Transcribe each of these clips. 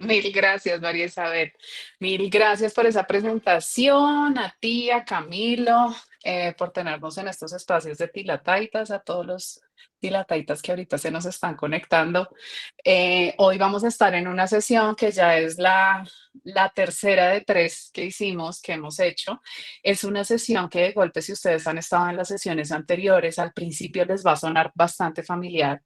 Mil gracias, María Isabel. Mil gracias por esa presentación, a ti, a Camilo, por tenernos en estos espacios de Tilataitas, a todos los Tilataitas que ahorita se nos están conectando. Hoy vamos a estar en una sesión que ya es la tercera de tres que hicimos, que hemos hecho. Es una sesión que de golpe, si ustedes han estado en las sesiones anteriores, al principio les va a sonar bastante familiar,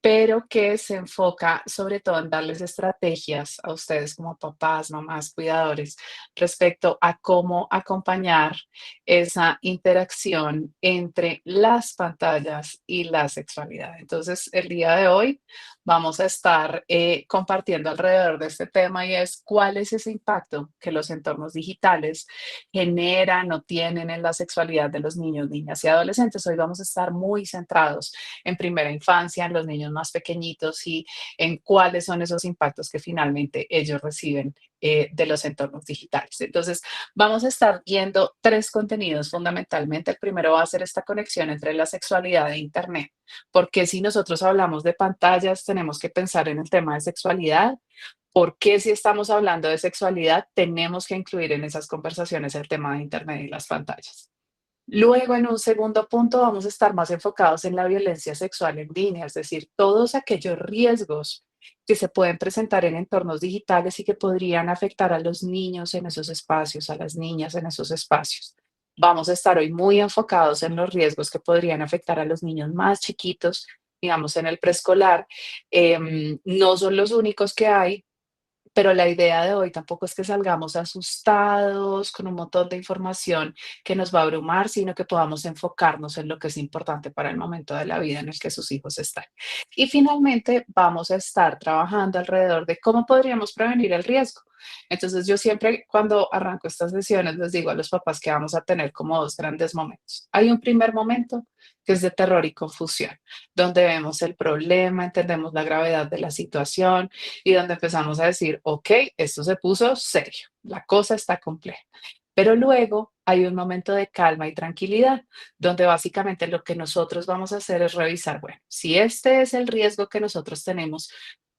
pero que se enfoca sobre todo en darles estrategias a ustedes como papás, mamás, cuidadores, respecto a cómo acompañar esa interacción entre las pantallas y la sexualidad. Entonces, el día de hoy vamos a estar compartiendo alrededor de este tema y es cuál es ese impacto que los entornos digitales generan o tienen en la sexualidad de los niños, niñas y adolescentes. Hoy vamos a estar muy centrados en primera infancia, en los niños más pequeñitos y en cuáles son esos impactos que finalmente ellos reciben de los entornos digitales. Entonces, vamos a estar viendo tres contenidos fundamentalmente. El primero va a ser esta conexión entre la sexualidad e Internet, porque si nosotros hablamos de pantallas, tenemos que pensar en el tema de sexualidad. ¿Por qué si estamos hablando de sexualidad tenemos que incluir en esas conversaciones el tema de Internet y las pantallas? Luego, en un segundo punto, vamos a estar más enfocados en la violencia sexual en línea, es decir, todos aquellos riesgos que se pueden presentar en entornos digitales y que podrían afectar a los niños en esos espacios, a las niñas en esos espacios. Vamos a estar hoy muy enfocados en los riesgos que podrían afectar a los niños más chiquitos, digamos, en el preescolar. No son los únicos que hay, pero la idea de hoy tampoco es que salgamos asustados con un montón de información que nos va a abrumar, sino que podamos enfocarnos en lo que es importante para el momento de la vida en el que sus hijos están. Y finalmente vamos a estar trabajando alrededor de cómo podríamos prevenir el riesgo. Entonces yo siempre cuando arranco estas sesiones les digo a los papás que vamos a tener como dos grandes momentos. Hay un primer momento que es de terror y confusión, donde vemos el problema, entendemos la gravedad de la situación, y donde empezamos a decir, ok, esto se puso serio, la cosa está compleja. Pero luego hay un momento de calma y tranquilidad, donde básicamente lo que nosotros vamos a hacer es revisar, bueno, si este es el riesgo que nosotros tenemos,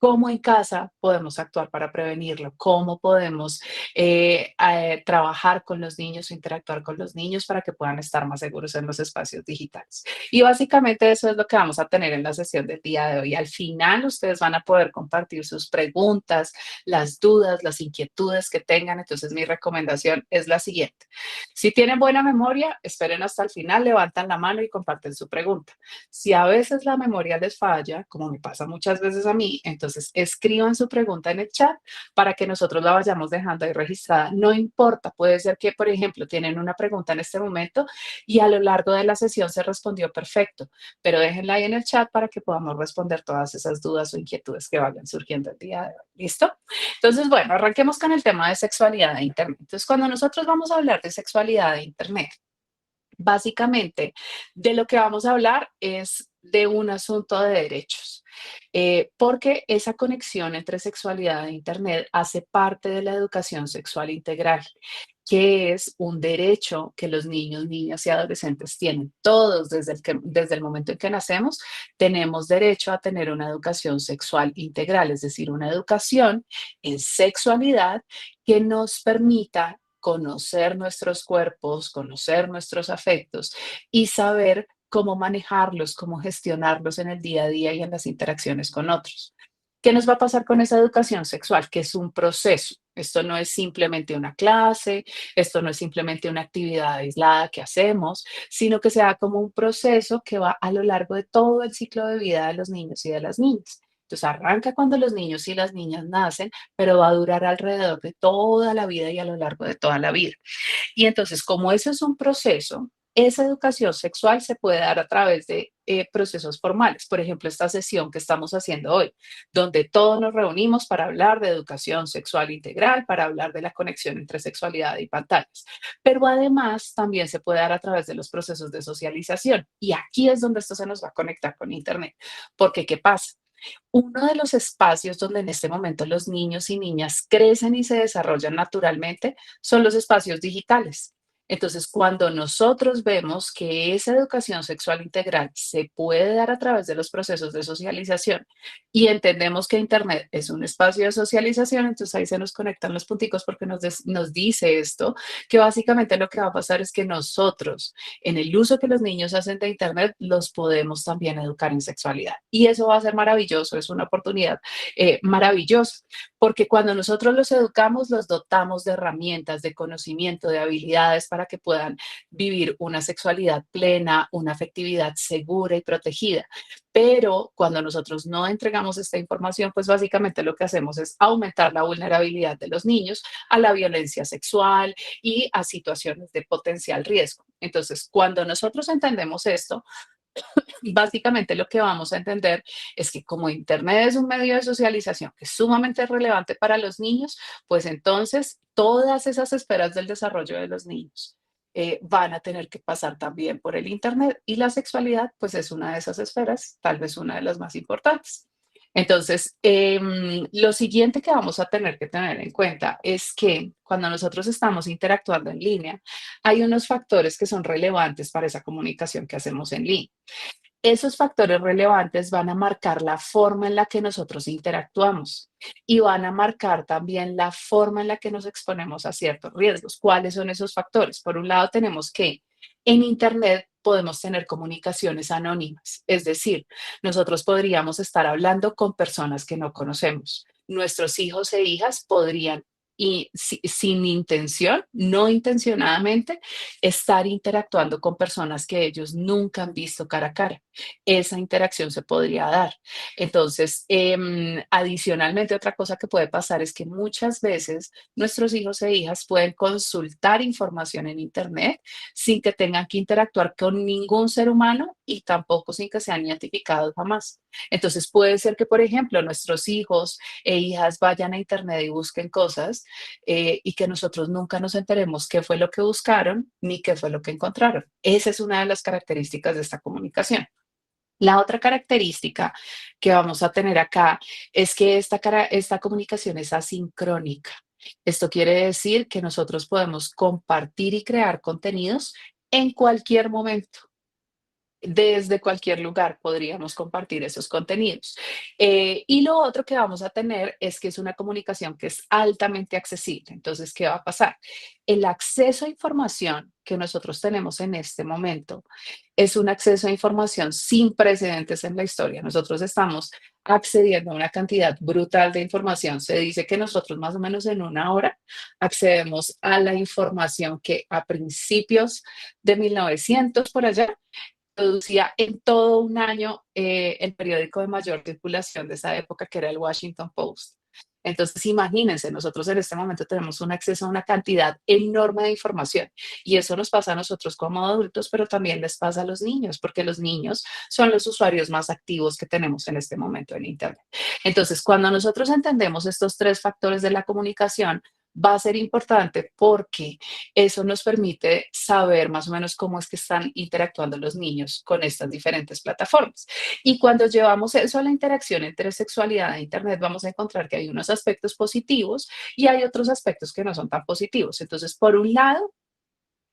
¿cómo en casa podemos actuar para prevenirlo? ¿Cómo podemos trabajar con los niños, interactuar con los niños para que puedan estar más seguros en los espacios digitales? Y básicamente eso es lo que vamos a tener en la sesión del día de hoy. Al final ustedes van a poder compartir sus preguntas, las dudas, las inquietudes que tengan. Entonces mi recomendación es la siguiente. Si tienen buena memoria, esperen hasta el final, levantan la mano y comparten su pregunta. Si a veces la memoria les falla, como me pasa muchas veces a mí, entonces escriban su pregunta en el chat para que nosotros la vayamos dejando ahí registrada. No importa, puede ser que, por ejemplo, tienen una pregunta en este momento y a lo largo de la sesión se respondió perfecto, pero déjenla ahí en el chat para que podamos responder todas esas dudas o inquietudes que vayan surgiendo el día de hoy. ¿Listo? Entonces, bueno, arranquemos con el tema de sexualidad de Internet. Entonces, cuando nosotros vamos a hablar de sexualidad de Internet, básicamente de lo que vamos a hablar es de un asunto de derechos, porque esa conexión entre sexualidad e Internet hace parte de la educación sexual integral, que es un derecho que los niños, niñas y adolescentes tienen. Todos desde el momento en que nacemos tenemos derecho a tener una educación sexual integral, es decir, una educación en sexualidad que nos permita conocer nuestros cuerpos, conocer nuestros afectos y saber cómo manejarlos, cómo gestionarlos en el día a día y en las interacciones con otros. ¿Qué nos va a pasar con esa educación sexual? Que es un proceso. Esto no es simplemente una clase, esto no es simplemente una actividad aislada que hacemos, sino que se da como un proceso que va a lo largo de todo el ciclo de vida de los niños y de las niñas. Entonces arranca cuando los niños y las niñas nacen, pero va a durar alrededor de toda la vida y a lo largo de toda la vida. Y entonces, como eso es un proceso, esa educación sexual se puede dar a través de procesos formales. Por ejemplo, esta sesión que estamos haciendo hoy, donde todos nos reunimos para hablar de educación sexual integral, para hablar de la conexión entre sexualidad y pantallas. Pero además también se puede dar a través de los procesos de socialización. Y aquí es donde esto se nos va a conectar con Internet. Porque, ¿qué pasa? Uno de los espacios donde en este momento los niños y niñas crecen y se desarrollan naturalmente son los espacios digitales. Entonces, cuando nosotros vemos que esa educación sexual integral se puede dar a través de los procesos de socialización y entendemos que Internet es un espacio de socialización, entonces ahí se nos conectan los punticos porque nos dice esto, que básicamente lo que va a pasar es que nosotros, en el uso que los niños hacen de Internet, los podemos también educar en sexualidad. Y eso va a ser maravilloso, es una oportunidad maravillosa, porque cuando nosotros los educamos, los dotamos de herramientas, de conocimiento, de habilidades para que puedan vivir una sexualidad plena, una afectividad segura y protegida. Pero cuando nosotros no entregamos esta información, pues básicamente lo que hacemos es aumentar la vulnerabilidad de los niños a la violencia sexual y a situaciones de potencial riesgo. Entonces, cuando nosotros entendemos esto, básicamente lo que vamos a entender es que como Internet es un medio de socialización que es sumamente relevante para los niños, pues entonces todas esas esferas del desarrollo de los niños van a tener que pasar también por el Internet y la sexualidad pues es una de esas esferas, tal vez una de las más importantes. Entonces, lo siguiente que vamos a tener que tener en cuenta es que cuando nosotros estamos interactuando en línea, hay unos factores que son relevantes para esa comunicación que hacemos en línea. Esos factores relevantes van a marcar la forma en la que nosotros interactuamos y van a marcar también la forma en la que nos exponemos a ciertos riesgos. ¿Cuáles son esos factores? Por un lado, tenemos que en Internet podemos tener comunicaciones anónimas, es decir, nosotros podríamos estar hablando con personas que no conocemos. Nuestros hijos e hijas podrían y sin intención, no intencionadamente, estar interactuando con personas que ellos nunca han visto cara a cara. Esa interacción se podría dar. Entonces, adicionalmente, otra cosa que puede pasar es que muchas veces nuestros hijos e hijas pueden consultar información en Internet sin que tengan que interactuar con ningún ser humano y tampoco sin que sean identificados jamás. Entonces, puede ser que, por ejemplo, nuestros hijos e hijas vayan a Internet y busquen cosas y que nosotros nunca nos enteremos qué fue lo que buscaron ni qué fue lo que encontraron. Esa es una de las características de esta comunicación. La otra característica que vamos a tener acá es que esta comunicación es asincrónica. Esto quiere decir que nosotros podemos compartir y crear contenidos en cualquier momento. Desde cualquier lugar podríamos compartir esos contenidos. Y lo otro que vamos a tener es que es una comunicación que es altamente accesible. Entonces, ¿qué va a pasar? El acceso a información que nosotros tenemos en este momento es un acceso a información sin precedentes en la historia. Nosotros estamos accediendo a una cantidad brutal de información. Se dice que nosotros más o menos en una hora accedemos a la información que a principios de 1900 por allá producía en todo un año el periódico de mayor circulación de esa época, que era el Washington Post. Entonces, imagínense, nosotros en este momento tenemos un acceso a una cantidad enorme de información y eso nos pasa a nosotros como adultos, pero también les pasa a los niños, porque los niños son los usuarios más activos que tenemos en este momento en Internet. Entonces, cuando nosotros entendemos estos tres factores de la comunicación, va a ser importante porque eso nos permite saber más o menos cómo es que están interactuando los niños con estas diferentes plataformas. Y cuando llevamos eso a la interacción entre sexualidad e Internet, vamos a encontrar que hay unos aspectos positivos y hay otros aspectos que no son tan positivos. Entonces, por un lado,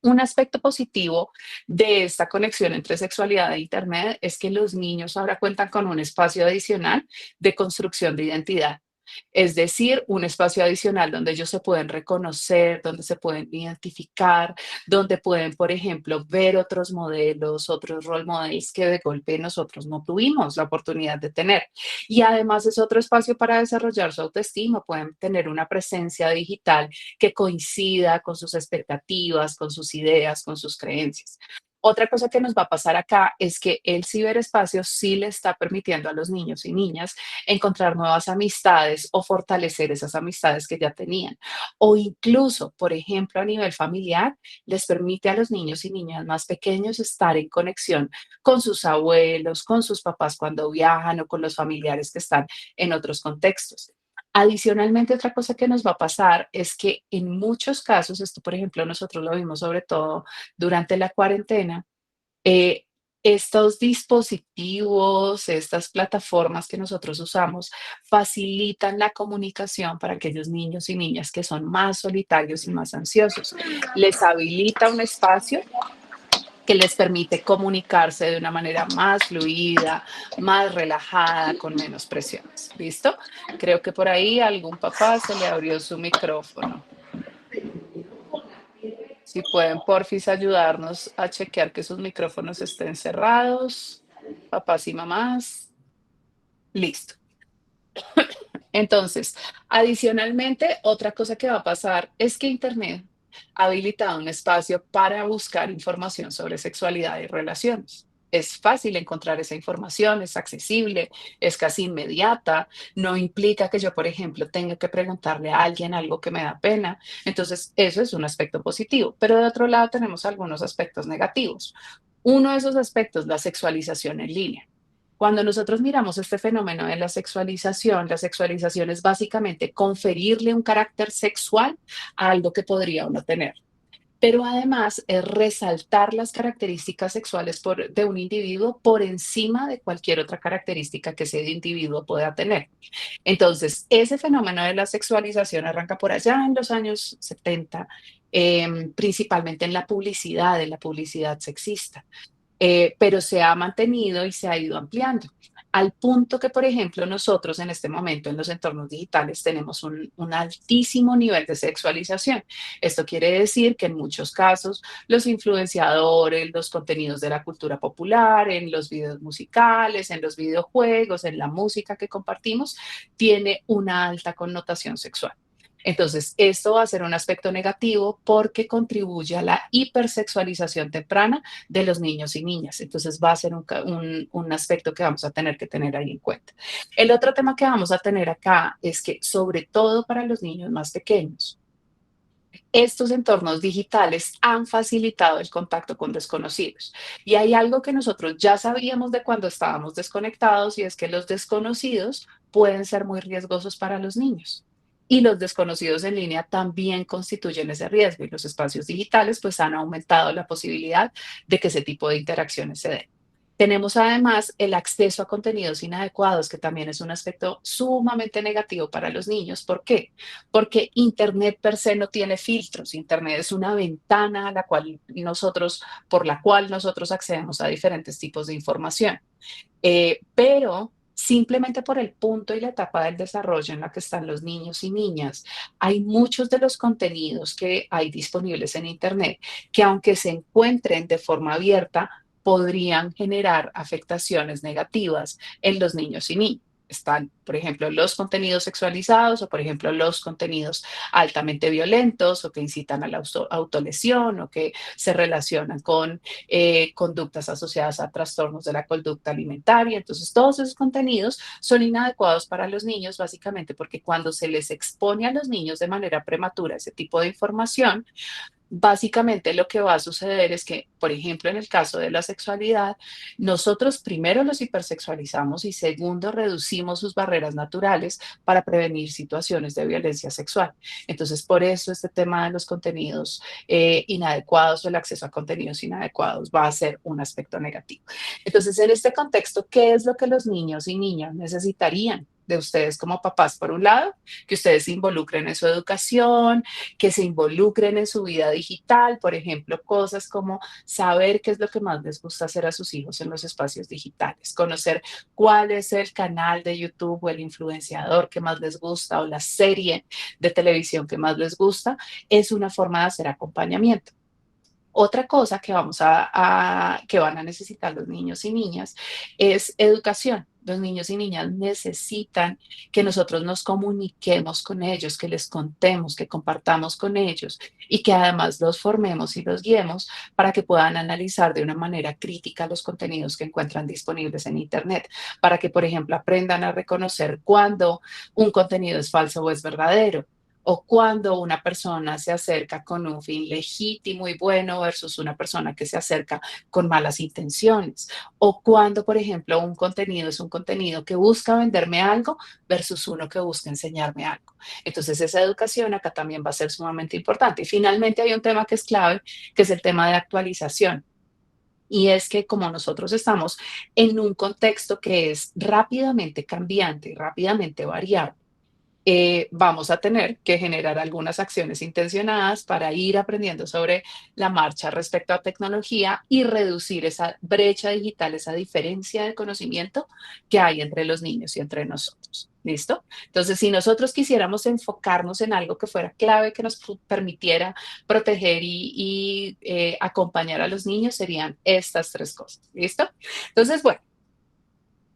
un aspecto positivo de esta conexión entre sexualidad e Internet es que los niños ahora cuentan con un espacio adicional de construcción de identidad. Es decir, un espacio adicional donde ellos se pueden reconocer, donde se pueden identificar, donde pueden, por ejemplo, ver otros modelos, otros role models que de golpe nosotros no tuvimos la oportunidad de tener. Y además es otro espacio para desarrollar su autoestima, pueden tener una presencia digital que coincida con sus expectativas, con sus ideas, con sus creencias. Otra cosa que nos va a pasar acá es que el ciberespacio sí le está permitiendo a los niños y niñas encontrar nuevas amistades o fortalecer esas amistades que ya tenían. O incluso, por ejemplo, a nivel familiar, les permite a los niños y niñas más pequeños estar en conexión con sus abuelos, con sus papás cuando viajan o con los familiares que están en otros contextos. Adicionalmente, otra cosa que nos va a pasar es que en muchos casos, esto por ejemplo nosotros lo vimos sobre todo durante la cuarentena, eh, Estos dispositivos, estas plataformas que nosotros usamos, facilitan la comunicación para aquellos niños y niñas que son más solitarios y más ansiosos. Les habilita un espacio que les permite comunicarse de una manera más fluida, más relajada, con menos presiones. ¿Listo? Creo que por ahí a algún papá se le abrió su micrófono. Si pueden, porfis, ayudarnos a chequear que sus micrófonos estén cerrados, papás y mamás. Listo. Entonces, adicionalmente, otra cosa que va a pasar es que Internet ha habilitado un espacio para buscar información sobre sexualidad y relaciones. Es fácil encontrar esa información, es accesible, es casi inmediata, no implica que yo, por ejemplo, tenga que preguntarle a alguien algo que me da pena. Entonces, eso es un aspecto positivo, pero de otro lado tenemos algunos aspectos negativos. Uno de esos aspectos, la sexualización en línea. Cuando nosotros miramos este fenómeno de la sexualización es básicamente conferirle un carácter sexual a algo que podría uno tener. Pero además es resaltar las características sexuales de un individuo por encima de cualquier otra característica que ese individuo pueda tener. Entonces, ese fenómeno de la sexualización arranca por allá en los años 70, principalmente en la publicidad sexista, pero se ha mantenido y se ha ido ampliando. Al punto que, por ejemplo, nosotros en este momento en los entornos digitales tenemos un altísimo nivel de sexualización. Esto quiere decir que en muchos casos los influenciadores, los contenidos de la cultura popular, en los videos musicales, en los videojuegos, en la música que compartimos, tiene una alta connotación sexual. Entonces, esto va a ser un aspecto negativo porque contribuye a la hipersexualización temprana de los niños y niñas. Entonces va a ser un aspecto que vamos a tener que tener ahí en cuenta. El otro tema que vamos a tener acá es que sobre todo para los niños más pequeños, estos entornos digitales han facilitado el contacto con desconocidos. Y hay algo que nosotros ya sabíamos de cuando estábamos desconectados y es que los desconocidos pueden ser muy riesgosos para los niños. Y los desconocidos en línea también constituyen ese riesgo y los espacios digitales pues han aumentado la posibilidad de que ese tipo de interacciones se den. Tenemos además el acceso a contenidos inadecuados, que también es un aspecto sumamente negativo para los niños. ¿Por qué? Porque Internet per se no tiene filtros. Internet es una ventana por la cual nosotros accedemos a diferentes tipos de información. Pero simplemente por el punto y la etapa del desarrollo en la que están los niños y niñas, hay muchos de los contenidos que hay disponibles en Internet que aunque se encuentren de forma abierta, podrían generar afectaciones negativas en los niños y niñas. Están, por ejemplo, los contenidos sexualizados o, por ejemplo, los contenidos altamente violentos o que incitan a la autolesión o que se relacionan con conductas asociadas a trastornos de la conducta alimentaria. Entonces, todos esos contenidos son inadecuados para los niños, básicamente porque cuando se les expone a los niños de manera prematura ese tipo de información, básicamente lo que va a suceder es que, por ejemplo, en el caso de la sexualidad, nosotros primero los hipersexualizamos y segundo reducimos sus barreras naturales para prevenir situaciones de violencia sexual. Entonces, por eso este tema de los contenidos inadecuados o el acceso a contenidos inadecuados va a ser un aspecto negativo. Entonces, en este contexto, ¿qué es lo que los niños y niñas necesitarían de ustedes como papás? Por un lado, que ustedes se involucren en su educación, que se involucren en su vida digital, por ejemplo, cosas como saber qué es lo que más les gusta hacer a sus hijos en los espacios digitales, conocer cuál es el canal de YouTube o el influenciador que más les gusta o la serie de televisión que más les gusta, es una forma de hacer acompañamiento. Otra cosa que van a necesitar los niños y niñas es educación. Los niños y niñas necesitan que nosotros nos comuniquemos con ellos, que les contemos, que compartamos con ellos y que además los formemos y los guiemos para que puedan analizar de una manera crítica los contenidos que encuentran disponibles en Internet, para que, por ejemplo, aprendan a reconocer cuando un contenido es falso o es verdadero, o cuando una persona se acerca con un fin legítimo y bueno versus una persona que se acerca con malas intenciones, o cuando, por ejemplo, un contenido es un contenido que busca venderme algo versus uno que busca enseñarme algo. Entonces, esa educación acá también va a ser sumamente importante. Y finalmente hay un tema que es clave, que es el tema de actualización. Y es que como nosotros estamos en un contexto que es rápidamente cambiante y rápidamente variable, vamos a tener que generar algunas acciones intencionadas para ir aprendiendo sobre la marcha respecto a tecnología y reducir esa brecha digital, esa diferencia de conocimiento que hay entre los niños y entre nosotros. ¿Listo? Entonces, si nosotros quisiéramos enfocarnos en algo que fuera clave, que nos permitiera proteger y acompañar a los niños, serían estas tres cosas. ¿Listo? Entonces, bueno.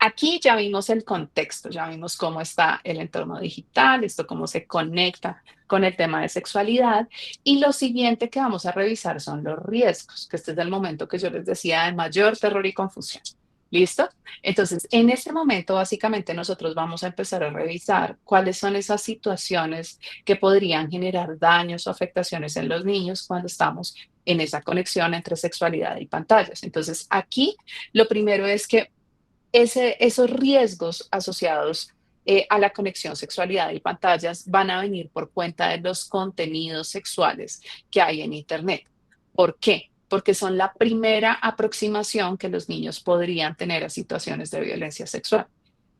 Aquí ya vimos el contexto, ya vimos cómo está el entorno digital, esto cómo se conecta con el tema de sexualidad. Y lo siguiente que vamos a revisar son los riesgos, que este es el momento que yo les decía de mayor terror y confusión. ¿Listo? Entonces, en este momento, básicamente, nosotros vamos a empezar a revisar cuáles son esas situaciones que podrían generar daños o afectaciones en los niños cuando estamos en esa conexión entre sexualidad y pantallas. Entonces, aquí lo primero es que esos riesgos asociados a la conexión sexualidad y pantallas van a venir por cuenta de los contenidos sexuales que hay en Internet. ¿Por qué? Porque son la primera aproximación que los niños podrían tener a situaciones de violencia sexual.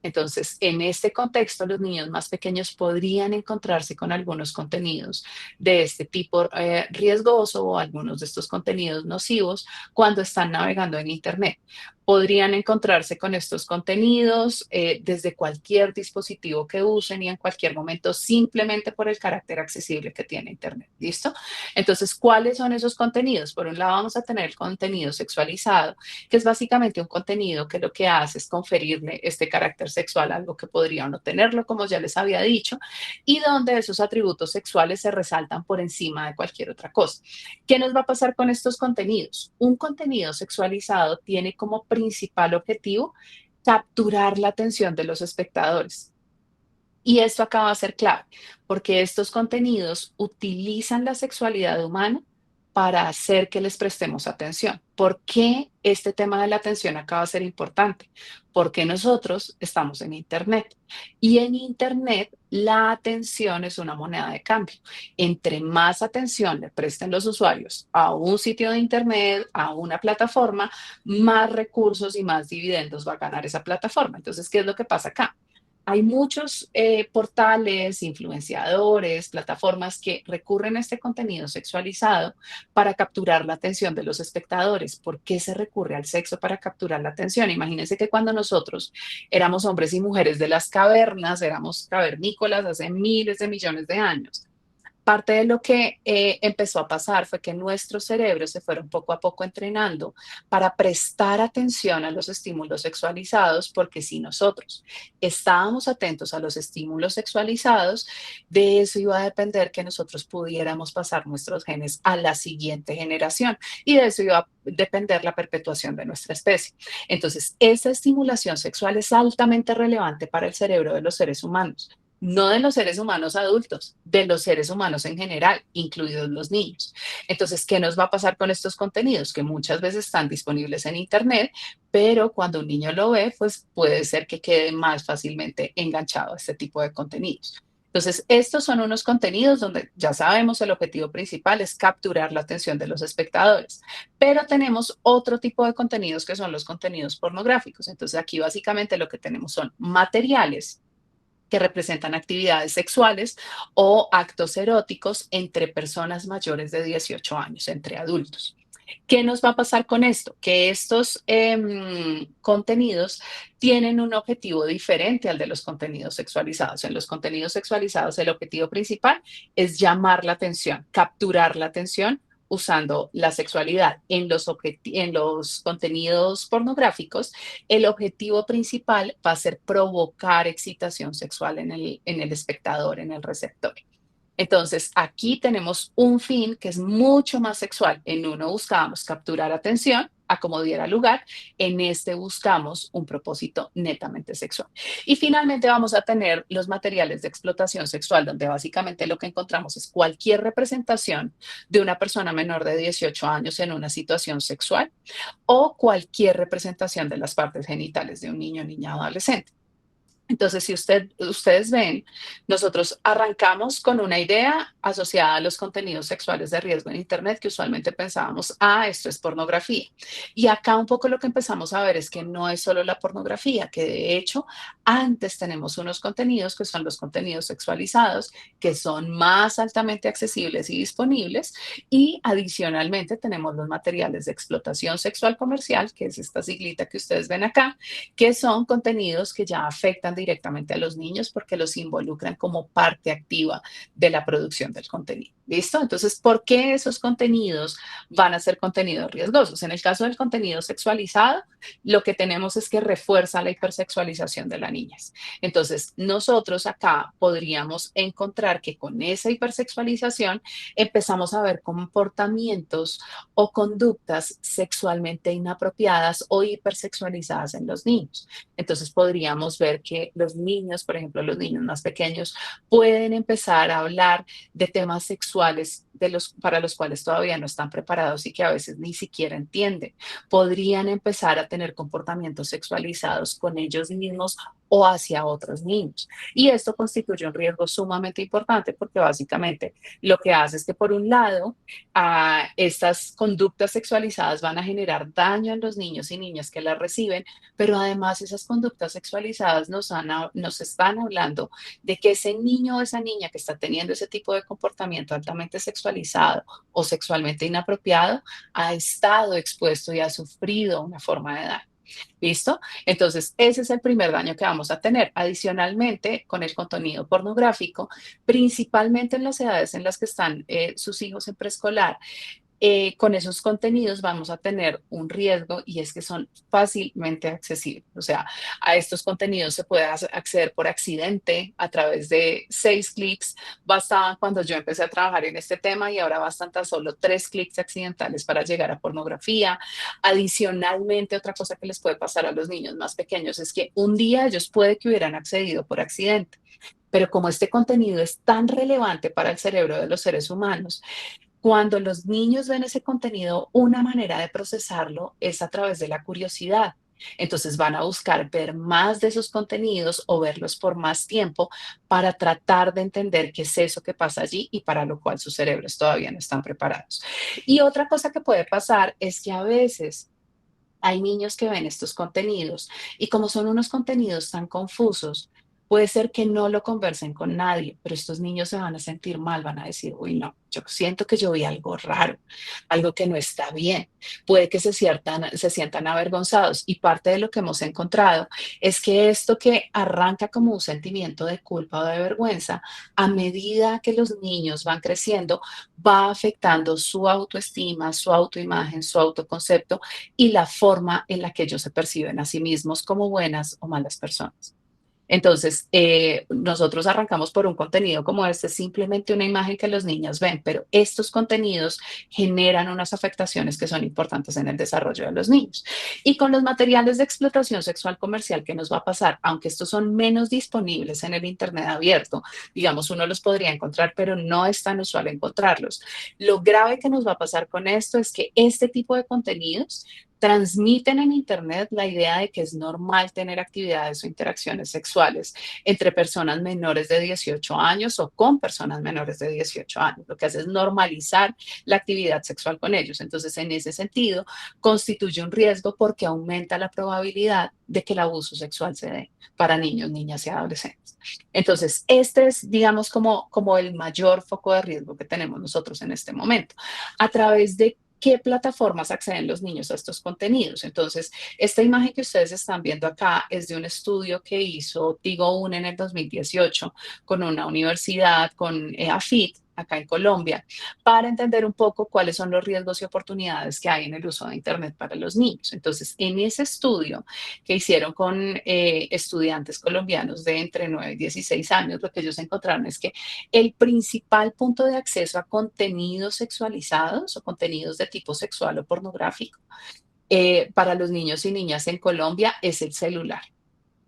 Entonces, en este contexto, los niños más pequeños podrían encontrarse con algunos contenidos de este tipo riesgoso o algunos de estos contenidos nocivos cuando están navegando en Internet. Podrían encontrarse con estos contenidos desde cualquier dispositivo que usen y en cualquier momento simplemente por el carácter accesible que tiene Internet. ¿Listo? Entonces, ¿cuáles son esos contenidos? Por un lado, vamos a tener el contenido sexualizado, que es básicamente un contenido que lo que hace es conferirle este carácter sexual a algo que podría no tenerlo, como ya les había dicho, y donde esos atributos sexuales se resaltan por encima de cualquier otra cosa. ¿Qué nos va a pasar con estos contenidos? Un contenido sexualizado tiene como principal objetivo capturar la atención de los espectadores. Y esto acaba de ser clave, porque estos contenidos utilizan la sexualidad humana para hacer que les prestemos atención. ¿Por qué este tema de la atención acaba de ser importante? Porque nosotros estamos en Internet y en Internet la atención es una moneda de cambio. Entre más atención le presten los usuarios a un sitio de Internet, a una plataforma, más recursos y más dividendos va a ganar esa plataforma. Entonces, ¿qué es lo que pasa acá? Hay muchos portales, influenciadores, plataformas que recurren a este contenido sexualizado para capturar la atención de los espectadores. ¿Por qué se recurre al sexo para capturar la atención? Imagínense que cuando nosotros éramos hombres y mujeres de las cavernas, éramos cavernícolas hace miles de millones de años. Parte de lo que empezó a pasar fue que nuestros cerebros se fueron poco a poco entrenando para prestar atención a los estímulos sexualizados, porque si nosotros estábamos atentos a los estímulos sexualizados, de eso iba a depender que nosotros pudiéramos pasar nuestros genes a la siguiente generación y de eso iba a depender la perpetuación de nuestra especie. Entonces, esa estimulación sexual es altamente relevante para el cerebro de los seres humanos, no de los seres humanos adultos, de los seres humanos en general, incluidos los niños. Entonces, ¿qué nos va a pasar con estos contenidos? Que muchas veces están disponibles en Internet, pero cuando un niño lo ve, pues puede ser que quede más fácilmente enganchado a este tipo de contenidos. Entonces, estos son unos contenidos donde ya sabemos el objetivo principal es capturar la atención de los espectadores, pero tenemos otro tipo de contenidos que son los contenidos pornográficos. Entonces, aquí básicamente lo que tenemos son materiales que representan actividades sexuales o actos eróticos entre personas mayores de 18 años, entre adultos. ¿Qué nos va a pasar con esto? Que estos contenidos tienen un objetivo diferente al de los contenidos sexualizados. En los contenidos sexualizados el objetivo principal es llamar la atención, capturar la atención usando la sexualidad. En los contenidos pornográficos, el objetivo principal va a ser provocar excitación sexual en el espectador, en el receptor. Entonces, aquí tenemos un fin que es mucho más sexual. En uno buscábamos capturar atención a como diera lugar, en este buscamos un propósito netamente sexual. Y finalmente vamos a tener los materiales de explotación sexual, donde básicamente lo que encontramos es cualquier representación de una persona menor de 18 años en una situación sexual o cualquier representación de las partes genitales de un niño, niña o adolescente. Entonces, si ustedes ven, nosotros arrancamos con una idea asociada a los contenidos sexuales de riesgo en Internet, que usualmente pensábamos, esto es pornografía. Y acá un poco lo que empezamos a ver es que no es solo la pornografía, que de hecho antes tenemos unos contenidos que son los contenidos sexualizados, que son más altamente accesibles y disponibles. Y adicionalmente tenemos los materiales de explotación sexual comercial, que es esta siglita que ustedes ven acá, que son contenidos que ya afectan directamente a los niños porque los involucran como parte activa de la producción del contenido. ¿Listo? Entonces, ¿por qué esos contenidos van a ser contenidos riesgosos? En el caso del contenido sexualizado, lo que tenemos es que refuerza la hipersexualización de las niñas. Entonces, nosotros acá podríamos encontrar que con esa hipersexualización empezamos a ver comportamientos o conductas sexualmente inapropiadas o hipersexualizadas en los niños. Entonces podríamos ver que los niños, por ejemplo, los niños más pequeños, pueden empezar a hablar de temas sexuales para los cuales todavía no están preparados y que a veces ni siquiera entienden. Podrían empezar a tener comportamientos sexualizados con ellos mismos o hacia otros niños. Y esto constituye un riesgo sumamente importante porque básicamente lo que hace es que por un lado estas conductas sexualizadas van a generar daño en los niños y niñas que las reciben, pero además esas conductas sexualizadas nos están hablando de que ese niño o esa niña que está teniendo ese tipo de comportamiento altamente sexualizado o sexualmente inapropiado ha estado expuesto y ha sufrido una forma de daño. ¿Listo? Entonces, ese es el primer daño que vamos a tener. Adicionalmente, con el contenido pornográfico, principalmente en las edades en las que están sus hijos en preescolar, con esos contenidos vamos a tener un riesgo y es que son fácilmente accesibles. O sea, a estos contenidos se puede acceder por accidente a través de 6 clics. Bastaban cuando yo empecé a trabajar en este tema y ahora bastan tan solo 3 clics accidentales para llegar a pornografía. Adicionalmente, otra cosa que les puede pasar a los niños más pequeños es que un día ellos puede que hubieran accedido por accidente. Pero como este contenido es tan relevante para el cerebro de los seres humanos, cuando los niños ven ese contenido, una manera de procesarlo es a través de la curiosidad. Entonces van a buscar ver más de esos contenidos o verlos por más tiempo para tratar de entender qué es eso que pasa allí y para lo cual sus cerebros todavía no están preparados. Y otra cosa que puede pasar es que a veces hay niños que ven estos contenidos y como son unos contenidos tan confusos, puede ser que no lo conversen con nadie, pero estos niños se van a sentir mal, van a decir, uy, no, yo siento que yo vi algo raro, algo que no está bien. Puede que se sientan avergonzados y parte de lo que hemos encontrado es que esto que arranca como un sentimiento de culpa o de vergüenza, a medida que los niños van creciendo, va afectando su autoestima, su autoimagen, su autoconcepto y la forma en la que ellos se perciben a sí mismos como buenas o malas personas. Entonces, nosotros arrancamos por un contenido como este, simplemente una imagen que los niños ven, pero estos contenidos generan unas afectaciones que son importantes en el desarrollo de los niños. Y con los materiales de explotación sexual comercial, ¿qué nos va a pasar? Aunque estos son menos disponibles en el Internet abierto, digamos, uno los podría encontrar, pero no es tan usual encontrarlos. Lo grave que nos va a pasar con esto es que este tipo de contenidos transmiten en Internet la idea de que es normal tener actividades o interacciones sexuales entre personas menores de 18 años o con personas menores de 18 años. Lo que hace es normalizar la actividad sexual con ellos. Entonces, en ese sentido, constituye un riesgo porque aumenta la probabilidad de que el abuso sexual se dé para niños, niñas y adolescentes. Entonces, este es, digamos, como el mayor foco de riesgo que tenemos nosotros en este momento. A través de qué plataformas acceden los niños a estos contenidos. Entonces, esta imagen que ustedes están viendo acá es de un estudio que hizo Tigo UNE en el 2018 con una universidad, con AFIT, acá en Colombia, para entender un poco cuáles son los riesgos y oportunidades que hay en el uso de Internet para los niños. Entonces, en ese estudio que hicieron con estudiantes colombianos de entre 9 y 16 años, lo que ellos encontraron es que el principal punto de acceso a contenidos sexualizados o contenidos de tipo sexual o pornográfico para los niños y niñas en Colombia es el celular.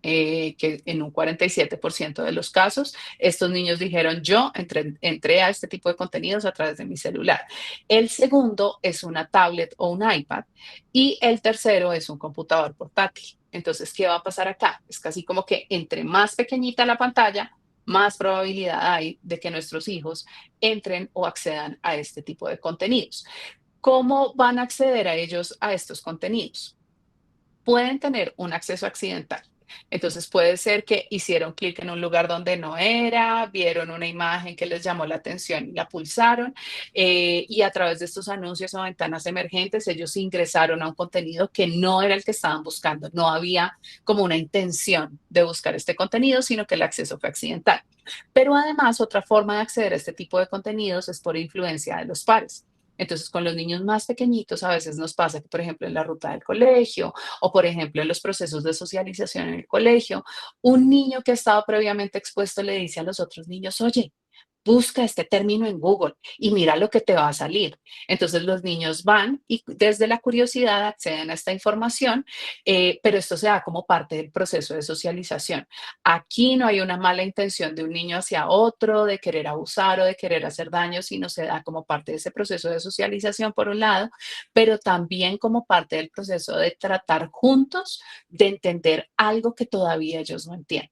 Que en un 47% de los casos, estos niños dijeron, yo entré a este tipo de contenidos a través de mi celular. El segundo es una tablet o un iPad y el tercero es un computador portátil. Entonces, ¿qué va a pasar acá? Es casi como que entre más pequeñita la pantalla, más probabilidad hay de que nuestros hijos entren o accedan a este tipo de contenidos. ¿Cómo van a acceder a ellos a estos contenidos? Pueden tener un acceso accidental. Entonces puede ser que hicieron clic en un lugar donde no era, vieron una imagen que les llamó la atención y la pulsaron, y a través de estos anuncios o ventanas emergentes ellos ingresaron a un contenido que no era el que estaban buscando. No había como una intención de buscar este contenido, sino que el acceso fue accidental. Pero además, otra forma de acceder a este tipo de contenidos es por influencia de los pares. Entonces, con los niños más pequeñitos a veces nos pasa que, por ejemplo, en la ruta del colegio o, por ejemplo, en los procesos de socialización en el colegio, un niño que ha estado previamente expuesto le dice a los otros niños, oye, busca este término en Google y mira lo que te va a salir. Entonces los niños van y desde la curiosidad acceden a esta información, pero esto se da como parte del proceso de socialización. Aquí no hay una mala intención de un niño hacia otro, de querer abusar o de querer hacer daño, sino se da como parte de ese proceso de socialización por un lado, pero también como parte del proceso de tratar juntos de entender algo que todavía ellos no entienden.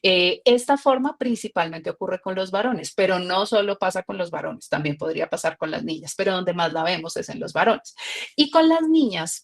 Esta forma principalmente ocurre con los varones, pero no solo pasa con los varones, también podría pasar con las niñas, pero donde más la vemos es en los varones. Y con las niñas,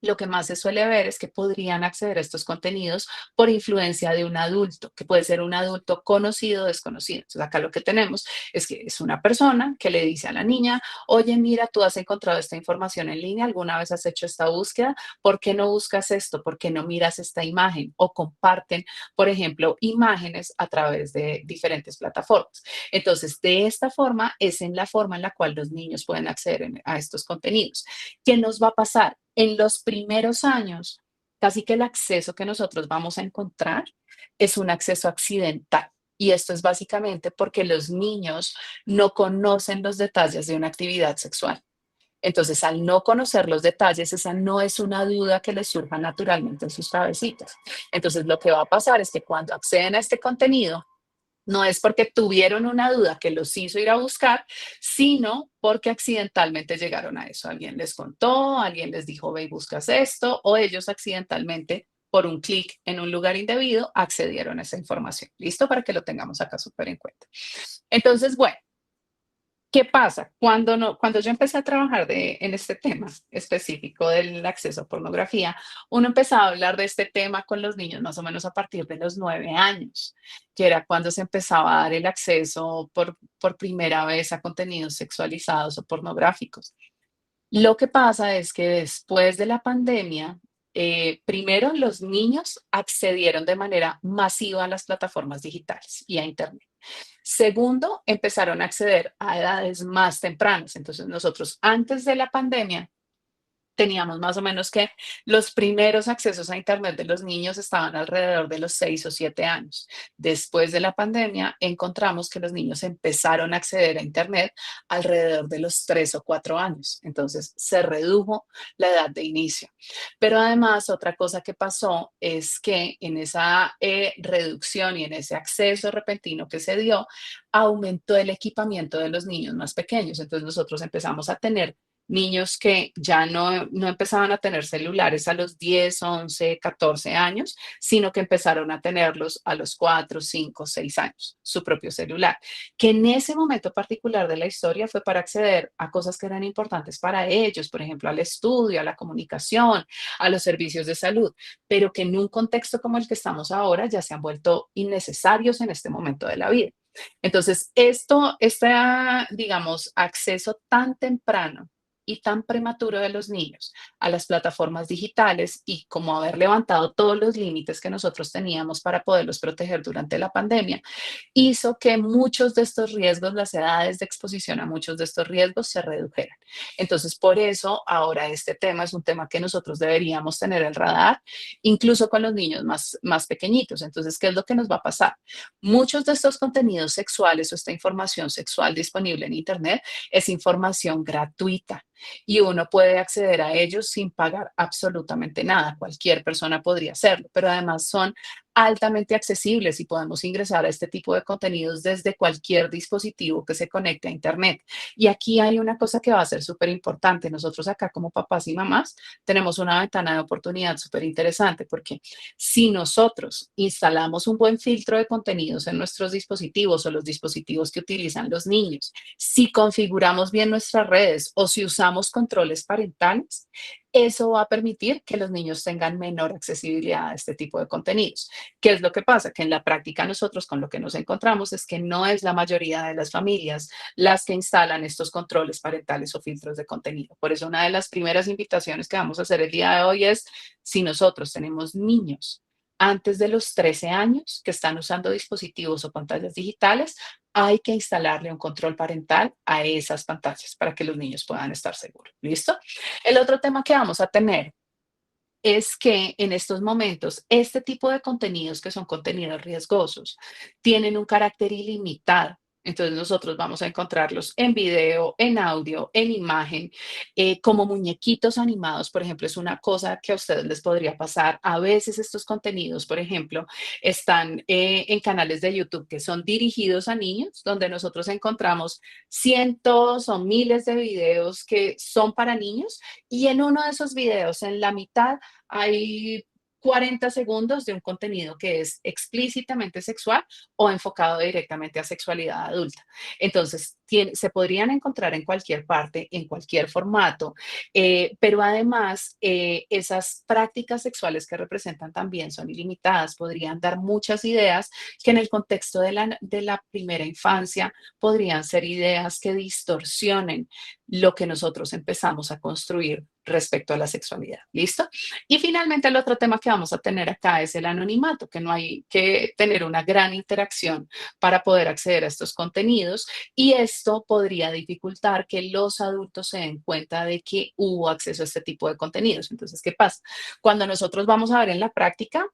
lo que más se suele ver es que podrían acceder a estos contenidos por influencia de un adulto, que puede ser un adulto conocido o desconocido. Entonces, acá lo que tenemos es que es una persona que le dice a la niña, oye, mira, tú has encontrado esta información en línea, alguna vez has hecho esta búsqueda, ¿por qué no buscas esto? ¿Por qué no miras esta imagen? O comparten, por ejemplo, imágenes a través de diferentes plataformas. Entonces, de esta forma es en la forma en la cual los niños pueden acceder a estos contenidos. ¿Qué nos va a pasar? En los primeros años, casi que el acceso que nosotros vamos a encontrar es un acceso accidental. Y esto es básicamente porque los niños no conocen los detalles de una actividad sexual. Entonces, al no conocer los detalles, esa no es una duda que les surja naturalmente en sus cabecitas. Entonces, lo que va a pasar es que cuando acceden a este contenido, no es porque tuvieron una duda que los hizo ir a buscar, sino porque accidentalmente llegaron a eso. Alguien les contó, alguien les dijo, ve y buscas esto, o ellos accidentalmente, por un clic en un lugar indebido, accedieron a esa información. ¿Listo? Para que lo tengamos acá súper en cuenta. Entonces, bueno, ¿qué pasa? Cuando yo empecé a trabajar en este tema específico del acceso a pornografía, uno empezaba a hablar de este tema con los niños más o menos a partir de los 9 años, que era cuando se empezaba a dar el acceso por primera vez a contenidos sexualizados o pornográficos. Lo que pasa es que después de la pandemia, primero los niños accedieron de manera masiva a las plataformas digitales y a Internet. Segundo, empezaron a acceder a edades más tempranas. Entonces, nosotros antes de la pandemia teníamos más o menos que los primeros accesos a Internet de los niños estaban alrededor de los 6 o 7 años. Después de la pandemia, encontramos que los niños empezaron a acceder a Internet alrededor de los 3 o 4 años. Entonces, se redujo la edad de inicio. Pero además, otra cosa que pasó es que en esa reducción y en ese acceso repentino que se dio, aumentó el equipamiento de los niños más pequeños. Entonces, nosotros empezamos a tener niños que ya no empezaban a tener celulares a los 10, 11, 14 años, sino que empezaron a tenerlos a los 4, 5, 6 años, su propio celular, que en ese momento particular de la historia fue para acceder a cosas que eran importantes para ellos, por ejemplo, al estudio, a la comunicación, a los servicios de salud, pero que en un contexto como el que estamos ahora ya se han vuelto innecesarios en este momento de la vida. Entonces, digamos, acceso tan temprano y tan prematuro de los niños a las plataformas digitales y como haber levantado todos los límites que nosotros teníamos para poderlos proteger durante la pandemia, hizo que muchos de estos riesgos, las edades de exposición a muchos de estos riesgos se redujeran. Entonces, por eso ahora este tema es un tema que nosotros deberíamos tener el radar, incluso con los niños más pequeñitos. Entonces, ¿qué es lo que nos va a pasar? Muchos de estos contenidos sexuales o esta información sexual disponible en Internet es información gratuita y uno puede acceder a ellos sin pagar absolutamente nada. Cualquier persona podría hacerlo, pero además son altamente accesibles y podemos ingresar a este tipo de contenidos desde cualquier dispositivo que se conecte a Internet. Y aquí hay una cosa que va a ser súper importante. Nosotros acá como papás y mamás tenemos una ventana de oportunidad súper interesante porque si nosotros instalamos un buen filtro de contenidos en nuestros dispositivos o los dispositivos que utilizan los niños, si configuramos bien nuestras redes o si usamos controles parentales, eso va a permitir que los niños tengan menor accesibilidad a este tipo de contenidos. ¿Qué es lo que pasa? Que en la práctica nosotros con lo que nos encontramos es que no es la mayoría de las familias las que instalan estos controles parentales o filtros de contenido. Por eso una de las primeras invitaciones que vamos a hacer el día de hoy es si nosotros tenemos niños antes de los 13 años que están usando dispositivos o pantallas digitales, hay que instalarle un control parental a esas pantallas para que los niños puedan estar seguros. ¿Listo? El otro tema que vamos a tener es que en estos momentos este tipo de contenidos que son contenidos riesgosos tienen un carácter ilimitado. Entonces nosotros vamos a encontrarlos en video, en audio, en imagen, como muñequitos animados, por ejemplo, es una cosa que a ustedes les podría pasar. A veces estos contenidos, por ejemplo, están en canales de YouTube que son dirigidos a niños, donde nosotros encontramos cientos o miles de videos que son para niños y en uno de esos videos, en la mitad, hay 40 segundos de un contenido que es explícitamente sexual o enfocado directamente a sexualidad adulta. Entonces, se podrían encontrar en cualquier parte, en cualquier formato, pero además esas prácticas sexuales que representan también son ilimitadas, podrían dar muchas ideas que en el contexto de la primera infancia podrían ser ideas que distorsionen lo que nosotros empezamos a construir respecto a la sexualidad. ¿Listo? Y finalmente el otro tema que vamos a tener acá es el anonimato, que no hay que tener una gran interacción para poder acceder a estos contenidos y esto podría dificultar que los adultos se den cuenta de que hubo acceso a este tipo de contenidos. Entonces, ¿qué pasa? Cuando nosotros vamos a ver en la práctica,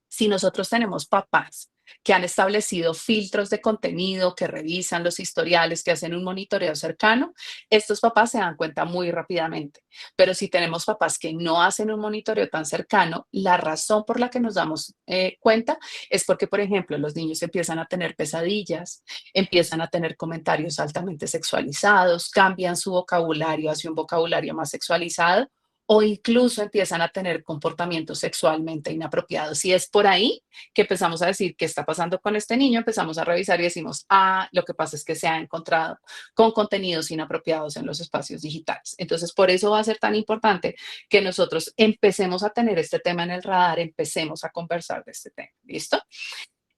si nosotros tenemos papás que han establecido filtros de contenido, que revisan los historiales, que hacen un monitoreo cercano, estos papás se dan cuenta muy rápidamente. Pero si tenemos papás que no hacen un monitoreo tan cercano, la razón por la que nos damos cuenta es porque, por ejemplo, los niños empiezan a tener pesadillas, empiezan a tener comentarios altamente sexualizados, cambian su vocabulario hacia un vocabulario más sexualizado o incluso empiezan a tener comportamientos sexualmente inapropiados. Y es por ahí que empezamos a decir qué está pasando con este niño, empezamos a revisar y decimos, ah, lo que pasa es que se ha encontrado con contenidos inapropiados en los espacios digitales. Entonces, por eso va a ser tan importante que nosotros empecemos a tener este tema en el radar, empecemos a conversar de este tema. ¿Listo?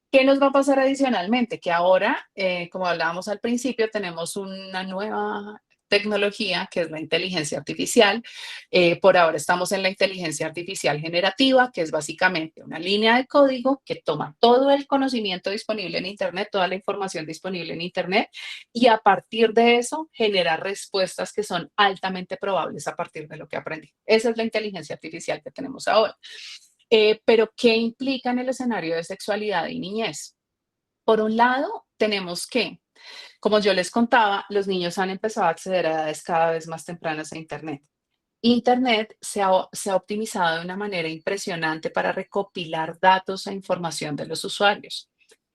¿Qué nos va a pasar adicionalmente? Que ahora, como hablábamos al principio, tenemos una nueva tecnología que es la inteligencia artificial. Por ahora estamos en la inteligencia artificial generativa, que es básicamente una línea de código que toma todo el conocimiento disponible en Internet, toda la información disponible en Internet, y a partir de eso genera respuestas que son altamente probables a partir de lo que aprendí. Esa es la inteligencia artificial que tenemos ahora. Pero, ¿qué implica en el escenario de sexualidad y niñez? Por un lado, tenemos que, como yo les contaba, los niños han empezado a acceder a edades cada vez más tempranas a Internet. Internet se ha optimizado de una manera impresionante para recopilar datos e información de los usuarios.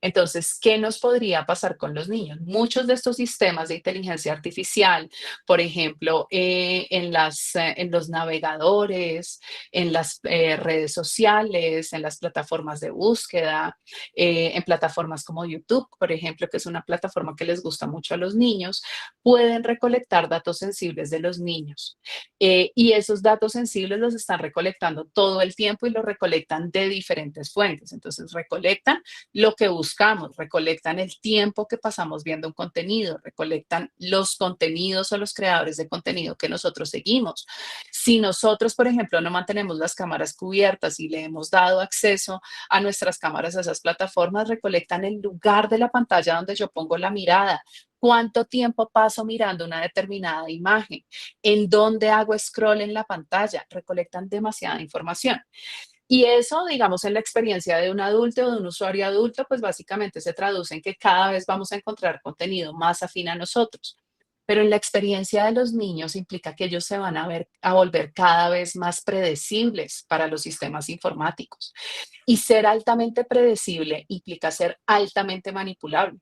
Entonces, ¿qué nos podría pasar con los niños? Muchos de estos sistemas de inteligencia artificial, por ejemplo, en los navegadores, en las redes sociales, en las plataformas de búsqueda, en plataformas como YouTube, por ejemplo, que es una plataforma que les gusta mucho a los niños, pueden recolectar datos sensibles de los niños. Y esos datos sensibles los están recolectando todo el tiempo y los recolectan de diferentes fuentes. Entonces, recolectan lo que buscamos, recolectan el tiempo que pasamos viendo un contenido, recolectan los contenidos o los creadores de contenido que nosotros seguimos. Si nosotros, por ejemplo, no mantenemos las cámaras cubiertas y le hemos dado acceso a nuestras cámaras a esas plataformas, recolectan el lugar de la pantalla donde yo pongo la mirada, cuánto tiempo paso mirando una determinada imagen, en dónde hago scroll en la pantalla, recolectan demasiada información. Y eso, digamos, en la experiencia de un adulto o de un usuario adulto, pues básicamente se traduce en que cada vez vamos a encontrar contenido más afín a nosotros. pero en la experiencia de los niños implica que ellos se van a volver cada vez más predecibles para los sistemas informáticos. Y ser altamente predecible implica ser altamente manipulable.